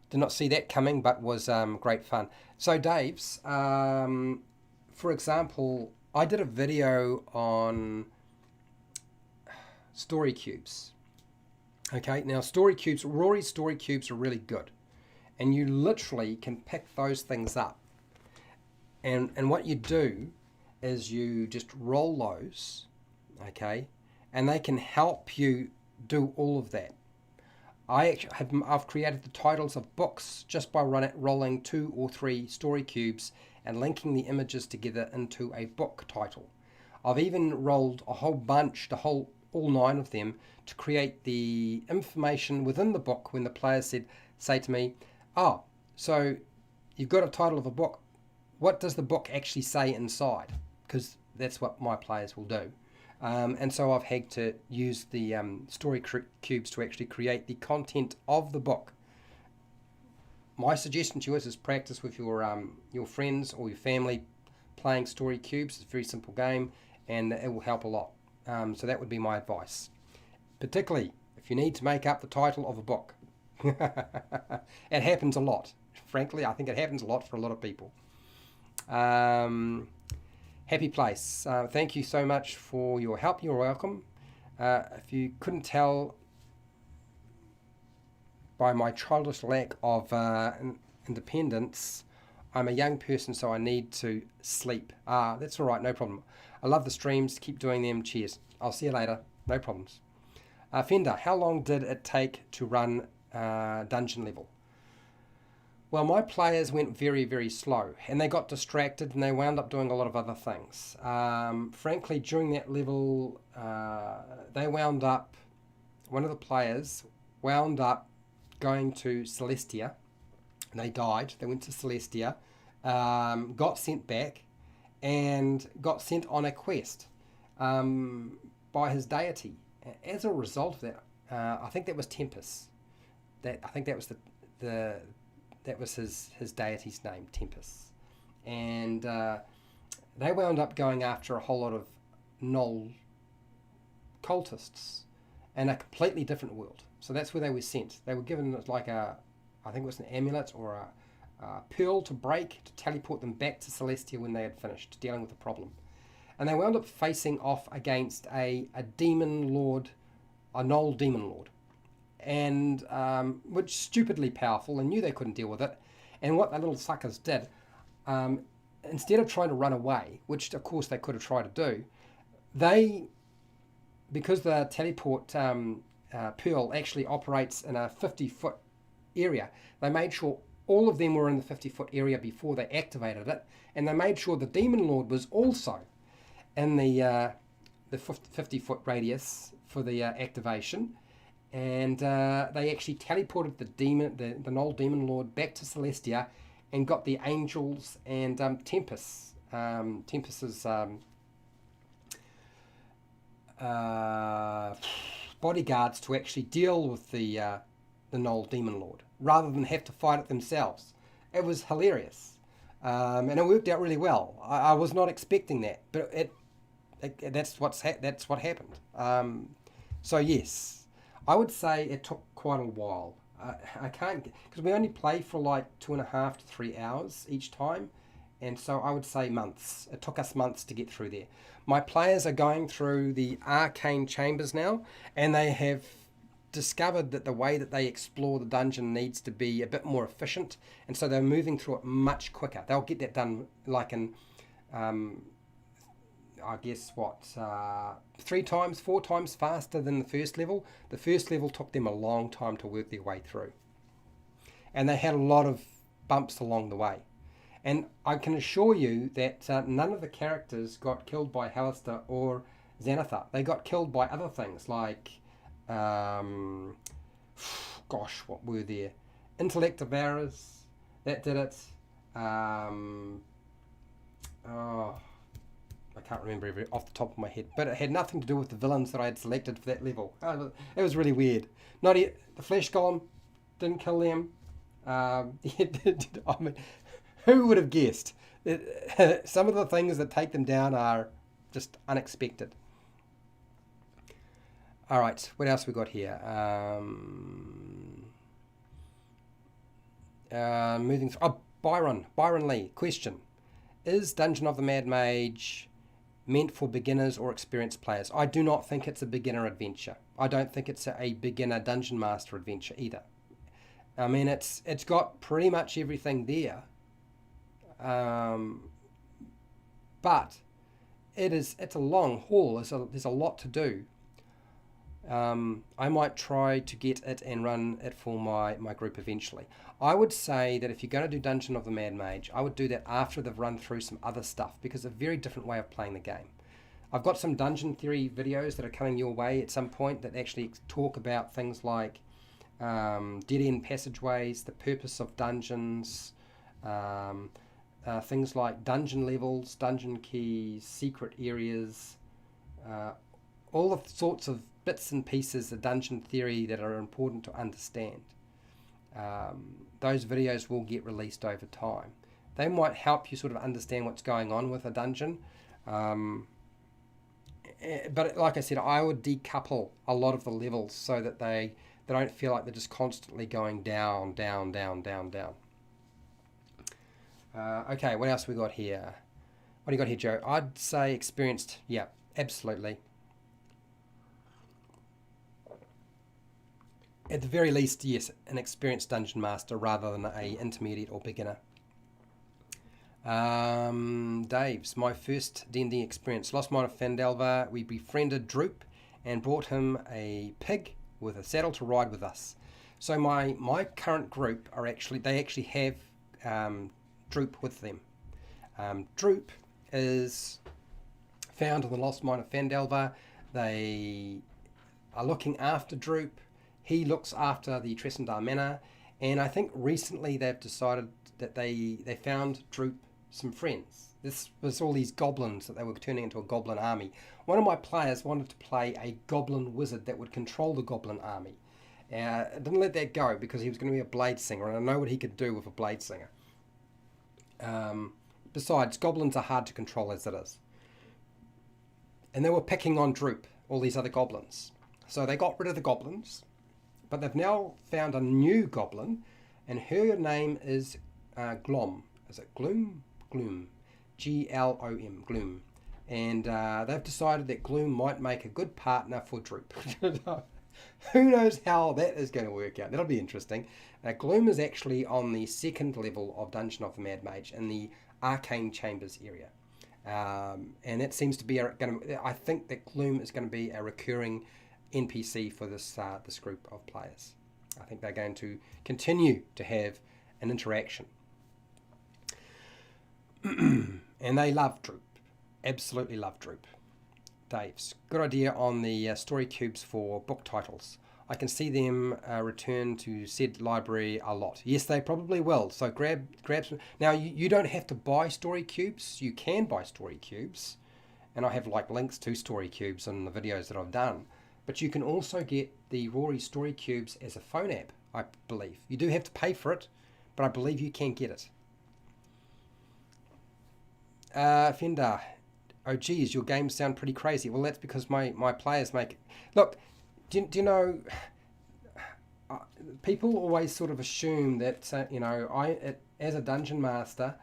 Did not see that coming, but was great fun. So Dave's, for example, I did a video on story cubes. Okay, now Rory's story cubes are really good. And you literally can pick those things up. And what you do is you just roll those, okay? And they can help you do all of that. I've created the titles of books just by rolling 2 or 3 story cubes and linking the images together into a book title. I've even rolled a whole bunch, all 9 of them, to create the information within the book when the players say to me, so you've got a title of a book. What does the book actually say inside? Because that's what my players will do. And so I've had to use the story cubes to actually create the content of the book. My suggestion to you is practice with your friends or your family playing story cubes. It's a very simple game, and it will help a lot. So that would be my advice, particularly if you need to make up the title of a book. It happens a lot. Frankly, I think it happens a lot for a lot of people. Happy Place. Thank you so much for your help. You're welcome. If you couldn't tell by my childish lack of independence, I'm a young person, so I need to sleep. That's all right, no problem. I love the streams. Keep doing them. Cheers. I'll see you later. No problems. Fender, how long did it take to run dungeon level? Well, my players went very, very slow, and they got distracted, and they wound up doing a lot of other things. Frankly, during that level, one of the players wound up going to Celestia, and they died. They went to Celestia, got sent back, and got sent on a quest by his deity. As a result of that, I think that was Tempest. I think that was that was his deity's name, Tempest. And they wound up going after a whole lot of gnoll cultists in a completely different world. So that's where they were sent. They were given like I think it was an amulet or a pearl to break to teleport them back to Celestia when they had finished dealing with the problem. And they wound up facing off against a demon lord, a Gnoll demon lord, and which stupidly powerful and knew they couldn't deal with it. And what the little suckers did, instead of trying to run away, which of course they could have tried to do, because the teleport pearl actually operates in a 50-foot area, they made sure all of them were in the 50-foot area before they activated it, and they made sure the demon lord was also in the 50-foot radius for the activation, and they actually teleported the Gnoll demon lord back to Celestia and got the angels and Tempest's bodyguards to actually deal with the Gnoll demon lord rather than have to fight it themselves. It was hilarious, and it worked out really well. I was not expecting that, but that's what happened. So yes, I would say it took quite a while. I can't, because we only play for like 2.5 to 3 hours each time, and so I would say months. It took us months to get through there. My players are going through the arcane chambers now, and they have discovered that the way that they explore the dungeon needs to be a bit more efficient, and so they're moving through it much quicker. They'll get that done like in I guess 3 times, 4 times faster than the first level. The first level took them a long time to work their way through, and they had a lot of bumps along the way. And I can assure you that none of the characters got killed by Halaster or Xanathar. They got killed by other things like gosh, what were there? Intellect Devourers, that did it. I can't remember off the top of my head, but it had nothing to do with the villains that I had selected for that level. It was really weird. The Flesh Golem didn't kill them. I mean, who would have guessed? Some of the things that take them down are just unexpected. All right, what else we got here? Moving through. Oh, Byron Lee. Question: is Dungeon of the Mad Mage meant for beginners or experienced players? I do not think it's a beginner adventure. I don't think it's a beginner Dungeon Master adventure either. I mean, it's got pretty much everything there, but it's a long haul. There's a lot to do. I might try to get it and run it for my group eventually. I would say that if you're going to do Dungeon of the Mad Mage, I would do that after they've run through some other stuff, because it's a very different way of playing the game. I've got some dungeon theory videos that are coming your way at some point that actually talk about things like dead-end passageways, the purpose of dungeons, things like dungeon levels, dungeon keys, secret areas, all the sorts of bits and pieces of dungeon theory that are important to understand. Those videos will get released over time. They might help you sort of understand what's going on with a dungeon. But like I said, I would decouple a lot of the levels so that they don't feel like they're just constantly going down, down, down, down, down. Okay, what else we got here? What do you got here, Joe? I'd say experienced. Yeah, absolutely. At the very least, yes, an experienced dungeon master rather than a intermediate or beginner. Dave's my first D&D experience. Lost Mine of Phandelver. We befriended Droop and brought him a pig with a saddle to ride with us. So my current group they actually have Droop with them. Droop is found in the Lost Mine of Phandelver. They are looking after Droop. He looks after the Tressendar Manor, and I think recently they've decided that they found Droop some friends. This was all these goblins that they were turning into a goblin army. One of my players wanted to play a goblin wizard that would control the goblin army. I didn't let that go because he was going to be a blade singer, and I know what he could do with a blade singer. Besides, goblins are hard to control as it is. And they were picking on Droop all these other goblins. So they got rid of the goblins, but they've now found a new goblin, and her name is Glom. Is it Gloom? Gloom. Glom. Gloom. And they've decided that Gloom might make a good partner for Droop. Who knows how that is going to work out? That'll be interesting. Gloom is actually on the second level of Dungeon of the Mad Mage in the Arcane Chambers area. And that seems to be I think that Gloom is going to be a recurring NPC for this group of players. I think they're going to continue to have an interaction. And they love Droop. Absolutely love Droop. Dave's good idea on the story cubes for book titles. I can see them return to said library a lot. Yes, they probably will. So grab some. Now you don't have to buy story cubes. You can buy story cubes, and I have like links to story cubes in the videos that I've done. But you can also get the Rory story cubes as a phone app. I believe you do have to pay for it, but I believe you can get it. Fender. Oh geez, your games sound pretty crazy. Well, that's because my players make it. Look, do you know, people always sort of assume that, as a dungeon master,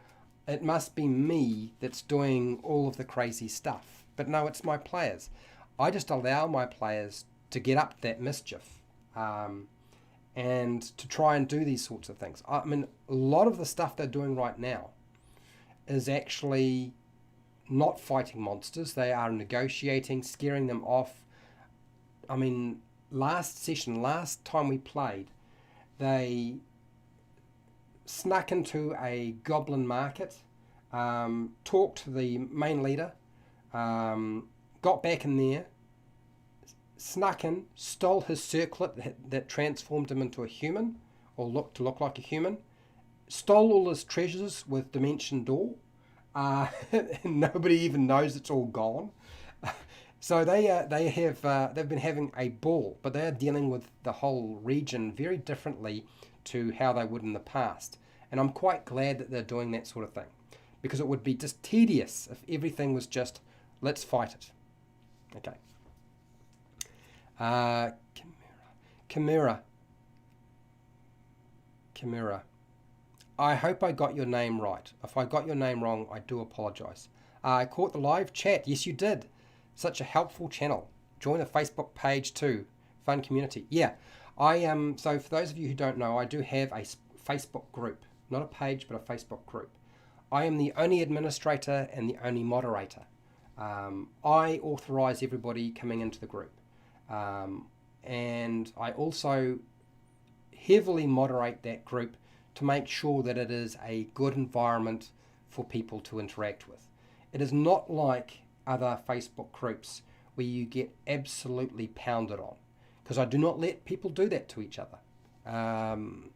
it must be me that's doing all of the crazy stuff. But no, it's my players. I just allow my players to get up to that mischief and to try and do these sorts of things. I mean, a lot of the stuff they're doing right now is actually not fighting monsters. They are negotiating, scaring them off. I mean, last time we played, they snuck into a goblin market, talked to the main leader, got back in there, snuck in, stole his circlet that transformed him into a human, or looked to look like a human, stole all his treasures with Dimension Door. Nobody even knows it's all gone. So they've been having a ball, but they are dealing with the whole region very differently to how they would in the past. And I'm quite glad that they're doing that sort of thing, because it would be just tedious if everything was just, let's fight it. Okay. Chimera. I hope I got your name right. If I got your name wrong, I do apologise. I caught the live chat. Yes, you did. Such a helpful channel. Join the Facebook page too. Fun community. Yeah, I am. So for those of you who don't know, I do have a Facebook group. Not a page, but a Facebook group. I am the only administrator and the only moderator. I authorise everybody coming into the group. And I also heavily moderate that group to make sure that it is a good environment for people to interact with. It is not like other Facebook groups where you get absolutely pounded on, because I do not let people do that to each other. And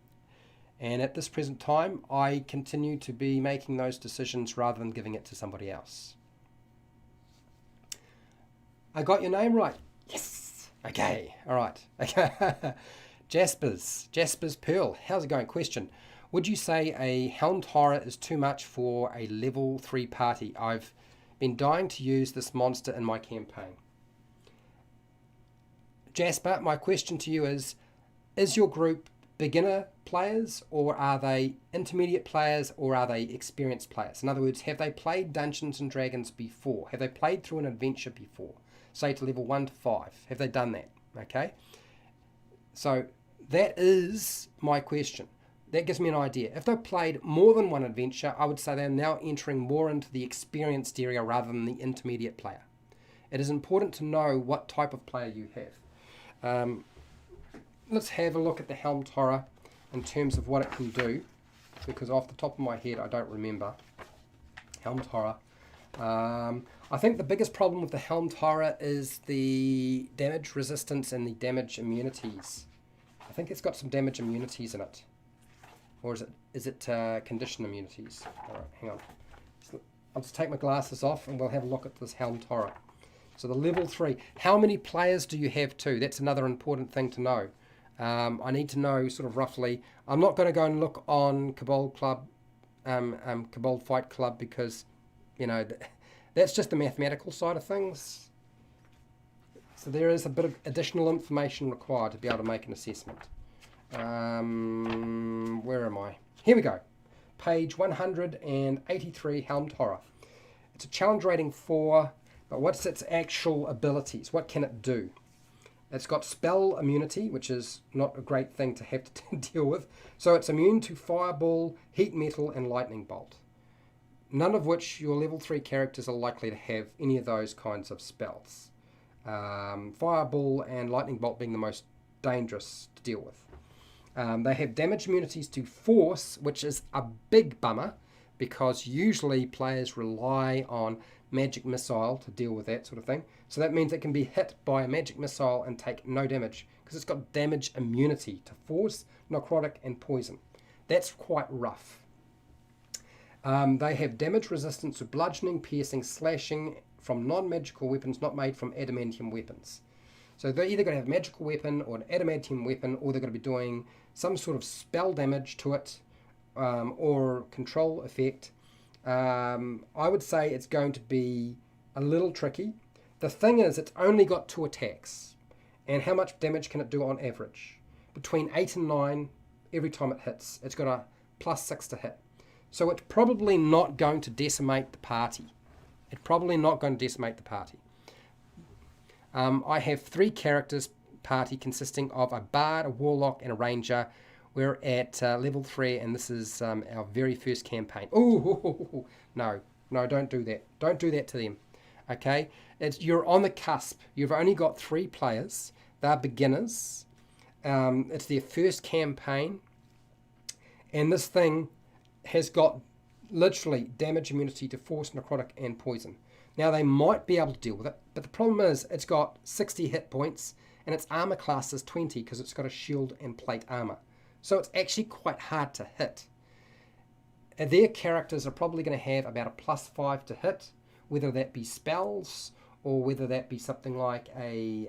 at this present time, I continue to be making those decisions rather than giving it to somebody else. I got your name right. Yes. Okay. All right. Okay. Jasper's Pearl. How's it going? Question. Would you say a Helmed Horror is too much for a level 3 party? I've been dying to use this monster in my campaign. Jasper, my question to you is your group beginner players, or are they intermediate players, or are they experienced players? In other words, have they played Dungeons and Dragons before? Have they played through an adventure before? Say to level 1 to 5. Have they done that? Okay. So that is my question. That gives me an idea. If they've played more than one adventure, I would say they're now entering more into the experienced area rather than the intermediate player. It is important to know what type of player you have. Let's have a look at the Helmed Horror in terms of what it can do, because off the top of my head I don't remember. Helmed Horror. I think the biggest problem with the Helmed Horror is the damage resistance and the damage immunities. I think it's got some damage immunities in it. Or is it condition immunities? All right, hang on. I'll just take my glasses off and we'll have a look at this Helmed Horror. So the level 3. How many players do you have too? That's another important thing to know. I need to know sort of roughly. I'm not going to go and look on Kobold Club, Kobold Fight Club, because, that's just the mathematical side of things. So there is a bit of additional information required to be able to make an assessment. Where am I? Here we go. Page 183, Helmed Horror. It's a challenge rating 4, but what's its actual abilities? What can it do? It's got spell immunity, which is not a great thing to have to deal with. So it's immune to Fireball, Heat Metal, and Lightning Bolt. None of which your level 3 characters are likely to have any of those kinds of spells. Fireball and Lightning Bolt being the most dangerous to deal with. They have damage immunities to Force, which is a big bummer, because usually players rely on Magic Missile to deal with that sort of thing. So that means it can be hit by a Magic Missile and take no damage, because it's got damage immunity to Force, Necrotic, and Poison. That's quite rough. They have damage resistance to bludgeoning, piercing, slashing from non-magical weapons not made from adamantium weapons. So they're either going to have a magical weapon or an adamantium weapon, or they're going to be doing some sort of spell damage to it, or control effect. I would say it's going to be a little tricky. The thing is, it's only got 2 attacks. And how much damage can it do on average? Between 8 and 9 every time it hits. It's got a +6 to hit. So it's probably not going to decimate the party. I have 3 characters party consisting of a bard, a warlock, and a ranger. We're at level 3, and this is our very first campaign. Ooh, no, don't do that. Don't do that to them. Okay, you're on the cusp. You've only got 3 players. They're beginners. It's their first campaign, and this thing has got literally damage immunity to Force, Necrotic, and Poison. Now, they might be able to deal with it, but the problem is it's got 60 hit points, and its armor class is 20 because it's got a shield and plate armor. So it's actually quite hard to hit. Their characters are probably going to have about a +5 to hit, whether that be spells or whether that be something like a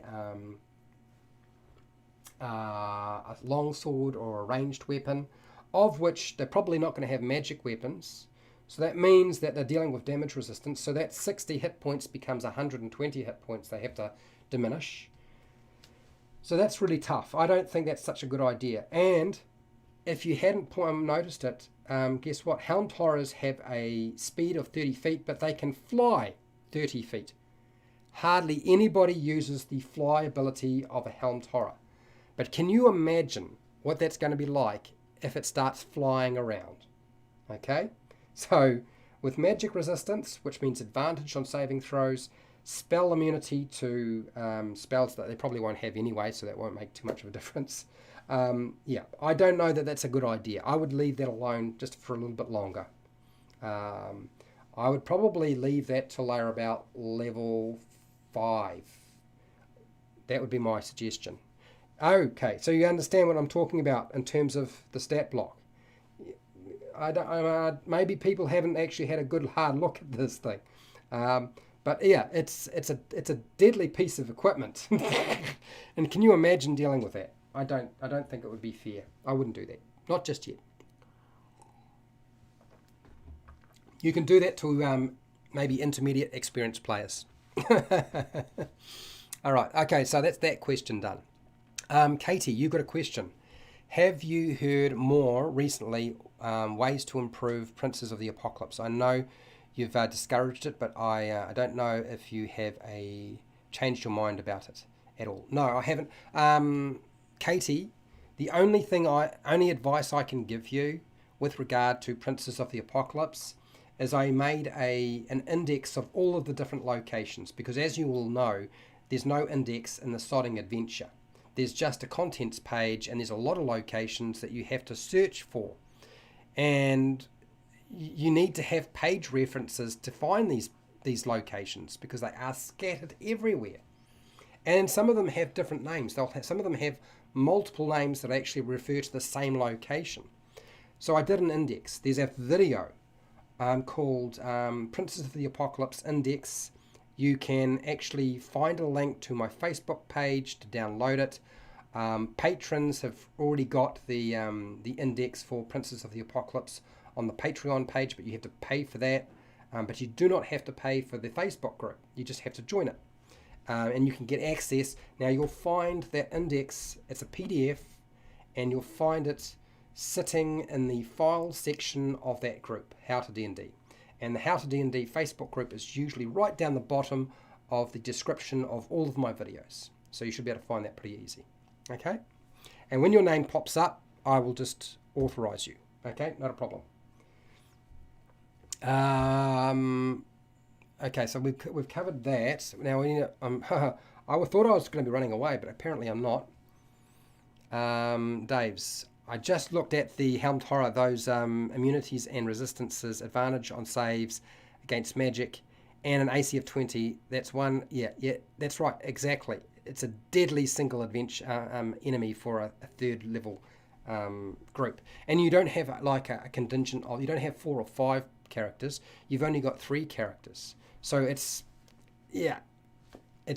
longsword or a ranged weapon, of which they're probably not going to have magic weapons. So that means that they're dealing with damage resistance. So that 60 hit points becomes 120 hit points they have to diminish. So that's really tough. I don't think that's such a good idea. And if you hadn't noticed it, guess what? Helmed Horrors have a speed of 30 feet, but they can fly 30 feet. Hardly anybody uses the fly ability of a Helmed Horror. But can you imagine what that's going to be like if it starts flying around? Okay? So, with magic resistance, which means advantage on saving throws, spell immunity to spells that they probably won't have anyway, so that won't make too much of a difference. Yeah, I don't know that that's a good idea. I would leave that alone just for a little bit longer. I would probably leave that till they're about level 5. That would be my suggestion. Okay, so you understand what I'm talking about in terms of the stat block. Maybe people haven't actually had a good hard look at this thing. But yeah, it's a deadly piece of equipment. And can you imagine dealing with that? I don't think it would be fair. I wouldn't do that. Not just yet. You can do that to maybe intermediate experienced players. All right. Okay, so that's that question done. Katie, you got a question. Have you heard more recently ways to improve Princes of the Apocalypse? I know you've discouraged it, but I don't know if you have changed your mind about it at all. No, I haven't. Katie, the only advice I can give you with regard to Princes of the Apocalypse is I made an index of all of the different locations, because as you all know, there's no index in the Sodding Adventure. There's just a contents page, and there's a lot of locations that you have to search for. And you need to have page references to find these locations, because they are scattered everywhere. And some of them have different names. Some of them have multiple names that actually refer to the same location. So I did an index. There's a video called Princes of the Apocalypse Index. You can actually find a link to my Facebook page to download it. Patrons have already got the index for Princes of the Apocalypse on the Patreon page, but you have to pay for that. But you do not have to pay for the Facebook group. You just have to join it. and you can get access. Now you'll find that index, it's a PDF, and you'll find it sitting in the file section of that group, How to D&D. And the How to D&D Facebook group is usually right down the bottom of the description of all of my videos. So you should be able to find that pretty easy. Okay? And when your name pops up, I will just authorize you. Okay? Not a problem. Okay, so we've covered that. Now we need to, I thought I was going to be running away, but apparently I'm not. Dave's. I just looked at the Helmed Horror, those immunities and resistances, advantage on saves against magic, and an AC of 20. That's one. Yeah, that's right, exactly. It's a deadly single adventure enemy for a third level group. And you don't have like a contingent of, you don't have 4 or 5 characters. You've only got 3 characters. So it's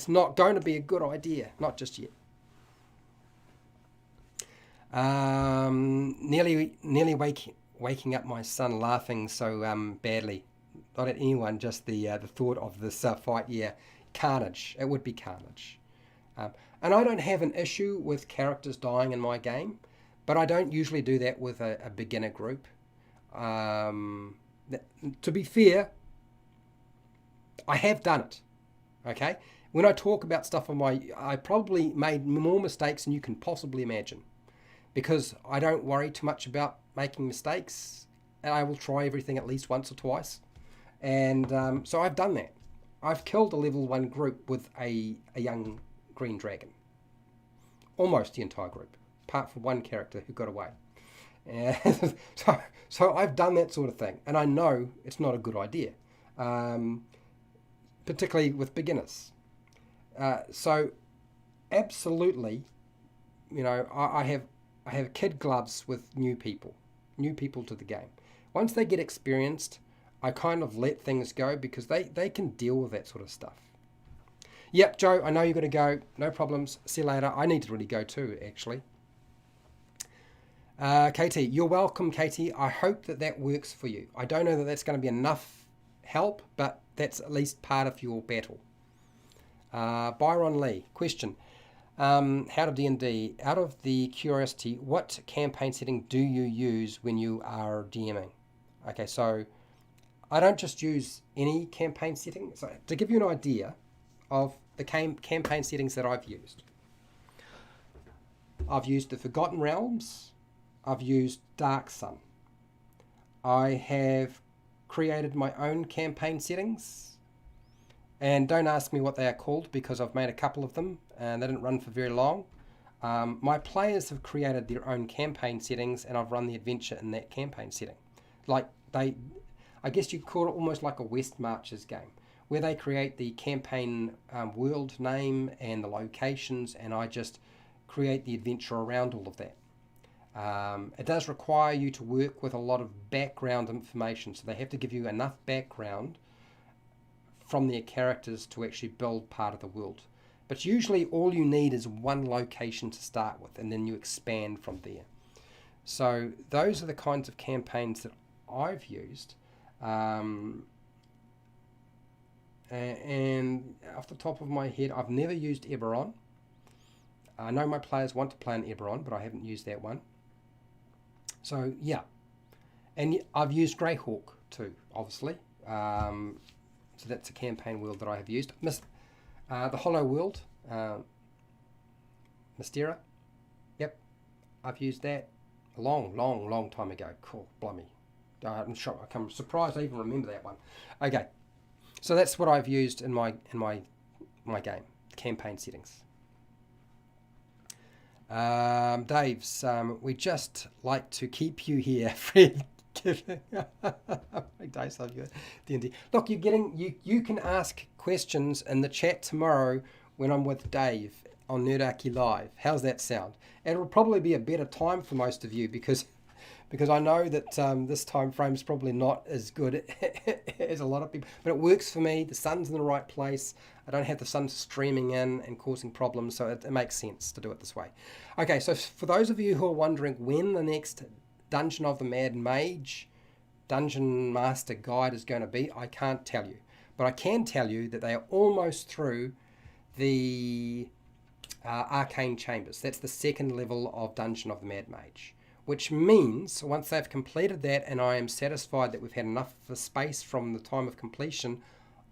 not going to be a good idea, not just yet. Nearly waking up my son laughing so badly. Not at anyone, just the thought of this fight. Yeah, carnage. It would be carnage. And I don't have an issue with characters dying in my game, but I don't usually do that with a beginner group. To be fair, I have done it. Okay, when I talk about stuff on I probably made more mistakes than you can possibly imagine, because I don't worry too much about making mistakes, and I will try everything at least once or twice. And so I've done that. I've killed a level 1 group with a young green dragon. Almost the entire group, apart from one character who got away. And so I've done that sort of thing, and I know it's not a good idea, particularly with beginners. So absolutely, I have kid gloves with new people to the game. Once they get experienced, I kind of let things go because they can deal with that sort of stuff. Yep, Joe, I know you've got to go. No problems. See you later. I need to really go too, actually. Katie, you're welcome, Katie. I hope that works for you. I don't know that that's going to be enough help, but that's at least part of your battle. Byron Lee, question. How to D&D. Out of the curiosity, what campaign setting do you use when you are DMing? Okay, so I don't just use any campaign setting. So to give you an idea of the campaign settings that I've used the Forgotten Realms. I've used Dark Sun. I have created my own campaign settings. And don't ask me what they are called because I've made a couple of them and they didn't run for very long. My players have created their own campaign settings and I've run the adventure in that campaign setting. I guess you could call it almost like a West Marches game, where they create the campaign world name and the locations, and I just create the adventure around all of that. It does require you to work with a lot of background information, so they have to give you enough background from their characters to actually build part of the world. But usually all you need is one location to start with, and then you expand from there. So those are the kinds of campaigns that I've used. And off the top of my head, I've never used Eberron. I know my players want to play an Eberron, but I haven't used that one. So yeah, and I've used Greyhawk too, obviously. So that's a campaign world that I have used. The Hollow World, Mystera. Yep, I've used that a long time ago. Cool, blimey. I'm surprised I even remember that one. Okay, so that's what I've used in my game, campaign settings. Dave's, we just like to keep you here, Fred. Dave's love you, D&D. Look, you can ask questions in the chat tomorrow when I'm with Dave on Nerdarchy Live. How's that sound? It'll probably be a better time for most of you because I know that this time frame is probably not as good as a lot of people, but it works for me. The sun's in the right place. I don't have the sun streaming in and causing problems, so it makes sense to do it this way. Okay, so for those of you who are wondering when the next Dungeon of the Mad Mage Dungeon Master Guide is going to be, I can't tell you. But I can tell you that they are almost through the arcane chambers. That's the second level of Dungeon of the Mad Mage, which means once they've completed that and I am satisfied that we've had enough of a space from the time of completion,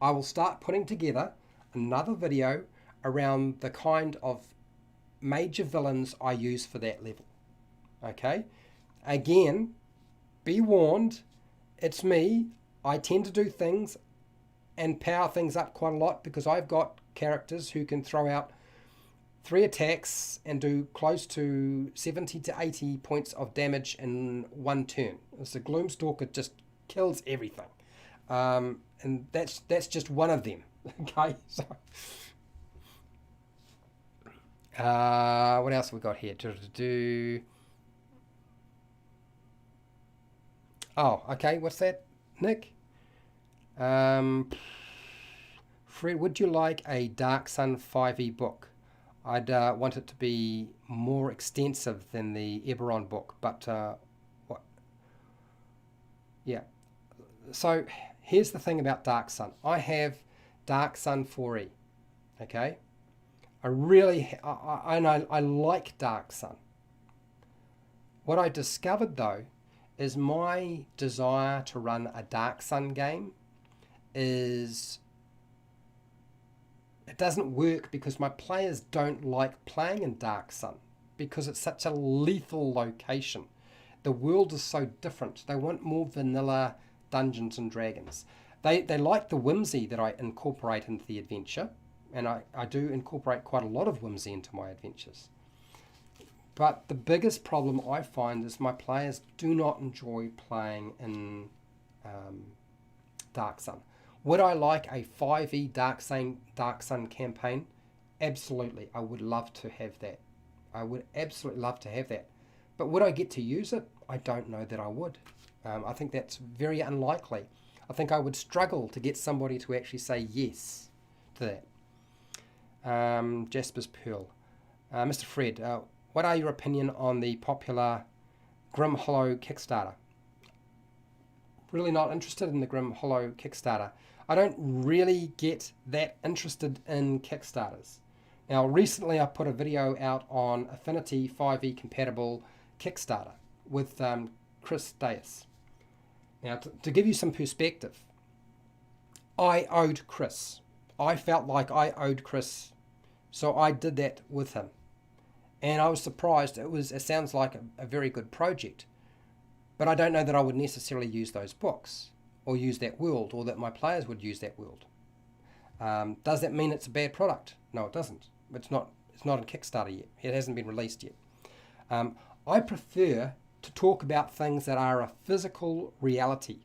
I will start putting together another video around the kind of major villains I use for that level. Okay, again, be warned, it's me. I tend to do things and power things up quite a lot because I've got characters who can throw out 3 attacks and do close to 70 to 80 points of damage in one turn. So Gloomstalker just kills everything, and that's just one of them. Okay, so what else have we got here? Oh, okay, what's that, Nick? Fred, would you like a Dark Sun 5e book? I'd want it to be more extensive than the Eberron book, but what? Yeah. So here's the thing about Dark Sun. I have Dark Sun 4e. Okay. I like Dark Sun. What I discovered though is my desire to run a Dark Sun game it doesn't work because my players don't like playing in Dark Sun because it's such a lethal location. The world is so different. They want more vanilla Dungeons and Dragons. They like the whimsy that I incorporate into the adventure, and I do incorporate quite a lot of whimsy into my adventures. But the biggest problem I find is my players do not enjoy playing in Dark Sun. Would I like a 5e Dark Sun campaign? Absolutely. I would love to have that. I would absolutely love to have that. But would I get to use it? I don't know that I would. I think that's very unlikely. I think I would struggle to get somebody to actually say yes to that. Jasper's Pearl. Mr. Fred, what are your opinion on the popular Grim Hollow Kickstarter? Really not interested in the Grim Hollow Kickstarter. I don't really get that interested in Kickstarters. Now, recently I put a video out on Affinity 5e compatible Kickstarter with Chris Dayas. Now, to give you some perspective, I owed Chris. I felt like I owed Chris, so I did that with him. And I was surprised. It sounds like a very good project. But I don't know that I would necessarily use those books or use that world or that my players would use that world. Does that mean it's a bad product? No, it doesn't. It's not on Kickstarter yet. It hasn't been released yet. I prefer to talk about things that are a physical reality.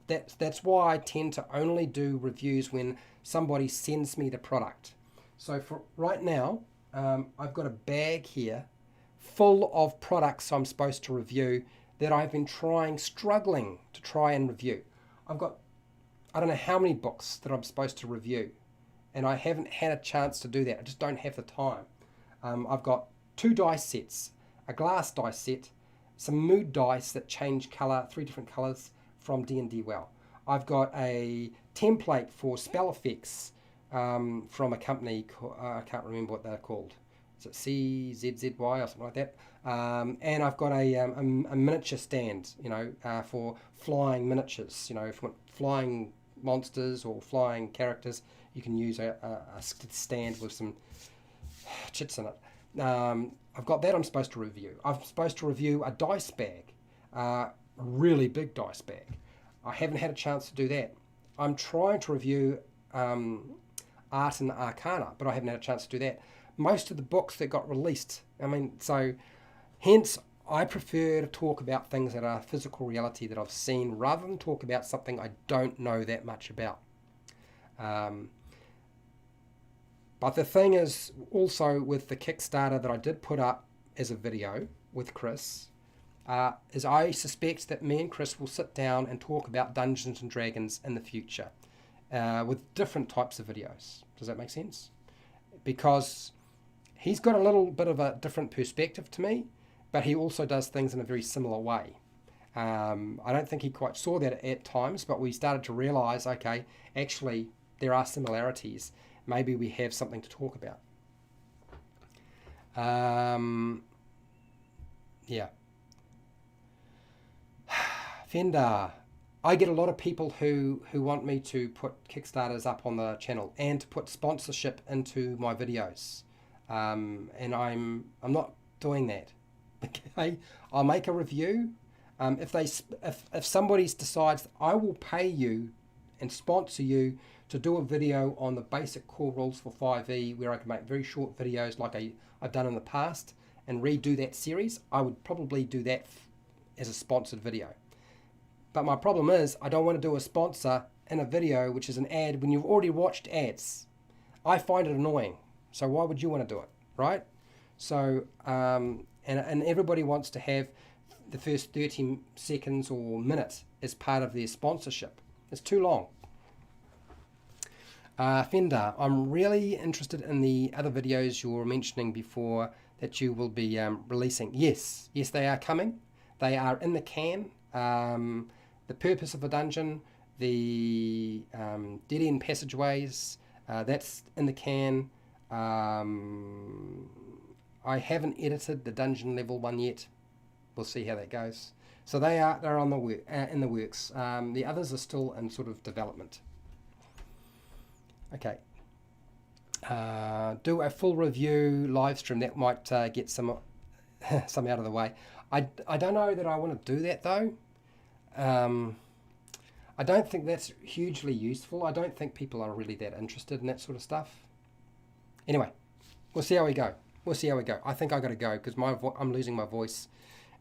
That's why I tend to only do reviews when somebody sends me the product. So for right now, I've got a bag here full of products I'm supposed to review that I've been struggling to try and review. I've got, I don't know how many books that I'm supposed to review, and I haven't had a chance to do that. I just don't have the time. I've got 2 dice sets, a glass dice set, some mood dice that change colour, 3 different colours from D&D WoW. I've got a template for spell effects from a company, I can't remember what they're called. Is it CZZY or something like that? And I've got a miniature stand, for flying miniatures. If you want flying monsters or flying characters, you can use a stand with some chits in it. I've got that I'm supposed to review. I'm supposed to review a dice bag, a really big dice bag. I haven't had a chance to do that. I'm trying to review Art and Arcana, but I haven't had a chance to do that. Most of the books that got released, hence I prefer to talk about things that are physical reality that I've seen rather than talk about something I don't know that much about. But the thing is also with the Kickstarter that I did put up as a video with Chris, is I suspect that me and Chris will sit down and talk about Dungeons and Dragons in the future with different types of videos. Does that make sense? Because he's got a little bit of a different perspective to me, but he also does things in a very similar way. I don't think he quite saw that at times, but we started to realise, okay, actually there are similarities. maybe we have something to talk about. Yeah. Fender. I get a lot of people who want me to put Kickstarters up on the channel and to put sponsorship into my videos. And I'm not doing that. Okay, I'll make a review. If somebody decides I will pay you and sponsor you to do a video on the basic core rules for 5e, where I can make very short videos like I've done in the past and redo that series, I would probably do that as a sponsored video. But my problem is I don't want to do a sponsor in a video which is an ad when you've already watched ads. I find it annoying. So why would you want to do it, right? So, and everybody wants to have the first 30 seconds or minute as part of their sponsorship. It's too long. Fender, I'm really interested in the other videos you were mentioning before that you will be releasing. Yes, they are coming. They are in the can. The purpose of a dungeon, the dead-end passageways, that's in the can. I haven't edited the dungeon level one yet. We'll see how that goes. So they're on the in the works. The others are still in sort of development. Okay. Do a full review live stream. That might get some out of the way. I don't know that I want to do that though. I don't think that's hugely useful. I don't think people are really that interested in that sort of stuff. Anyway, we'll see how we go. I think I got to go because I'm losing my voice,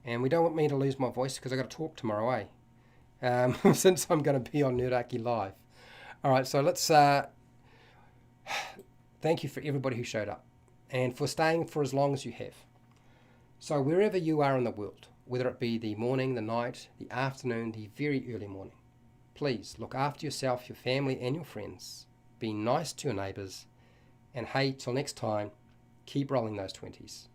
and we don't want me to lose my voice because I got to talk tomorrow, since I'm going to be on Nerdarchy Live. All right, so let's thank you for everybody who showed up and for staying for as long as you have. So wherever you are in the world, whether it be the morning, the night, the afternoon, the very early morning, please look after yourself, your family, and your friends. Be nice to your neighbours. And hey, till next time, keep rolling those 20s.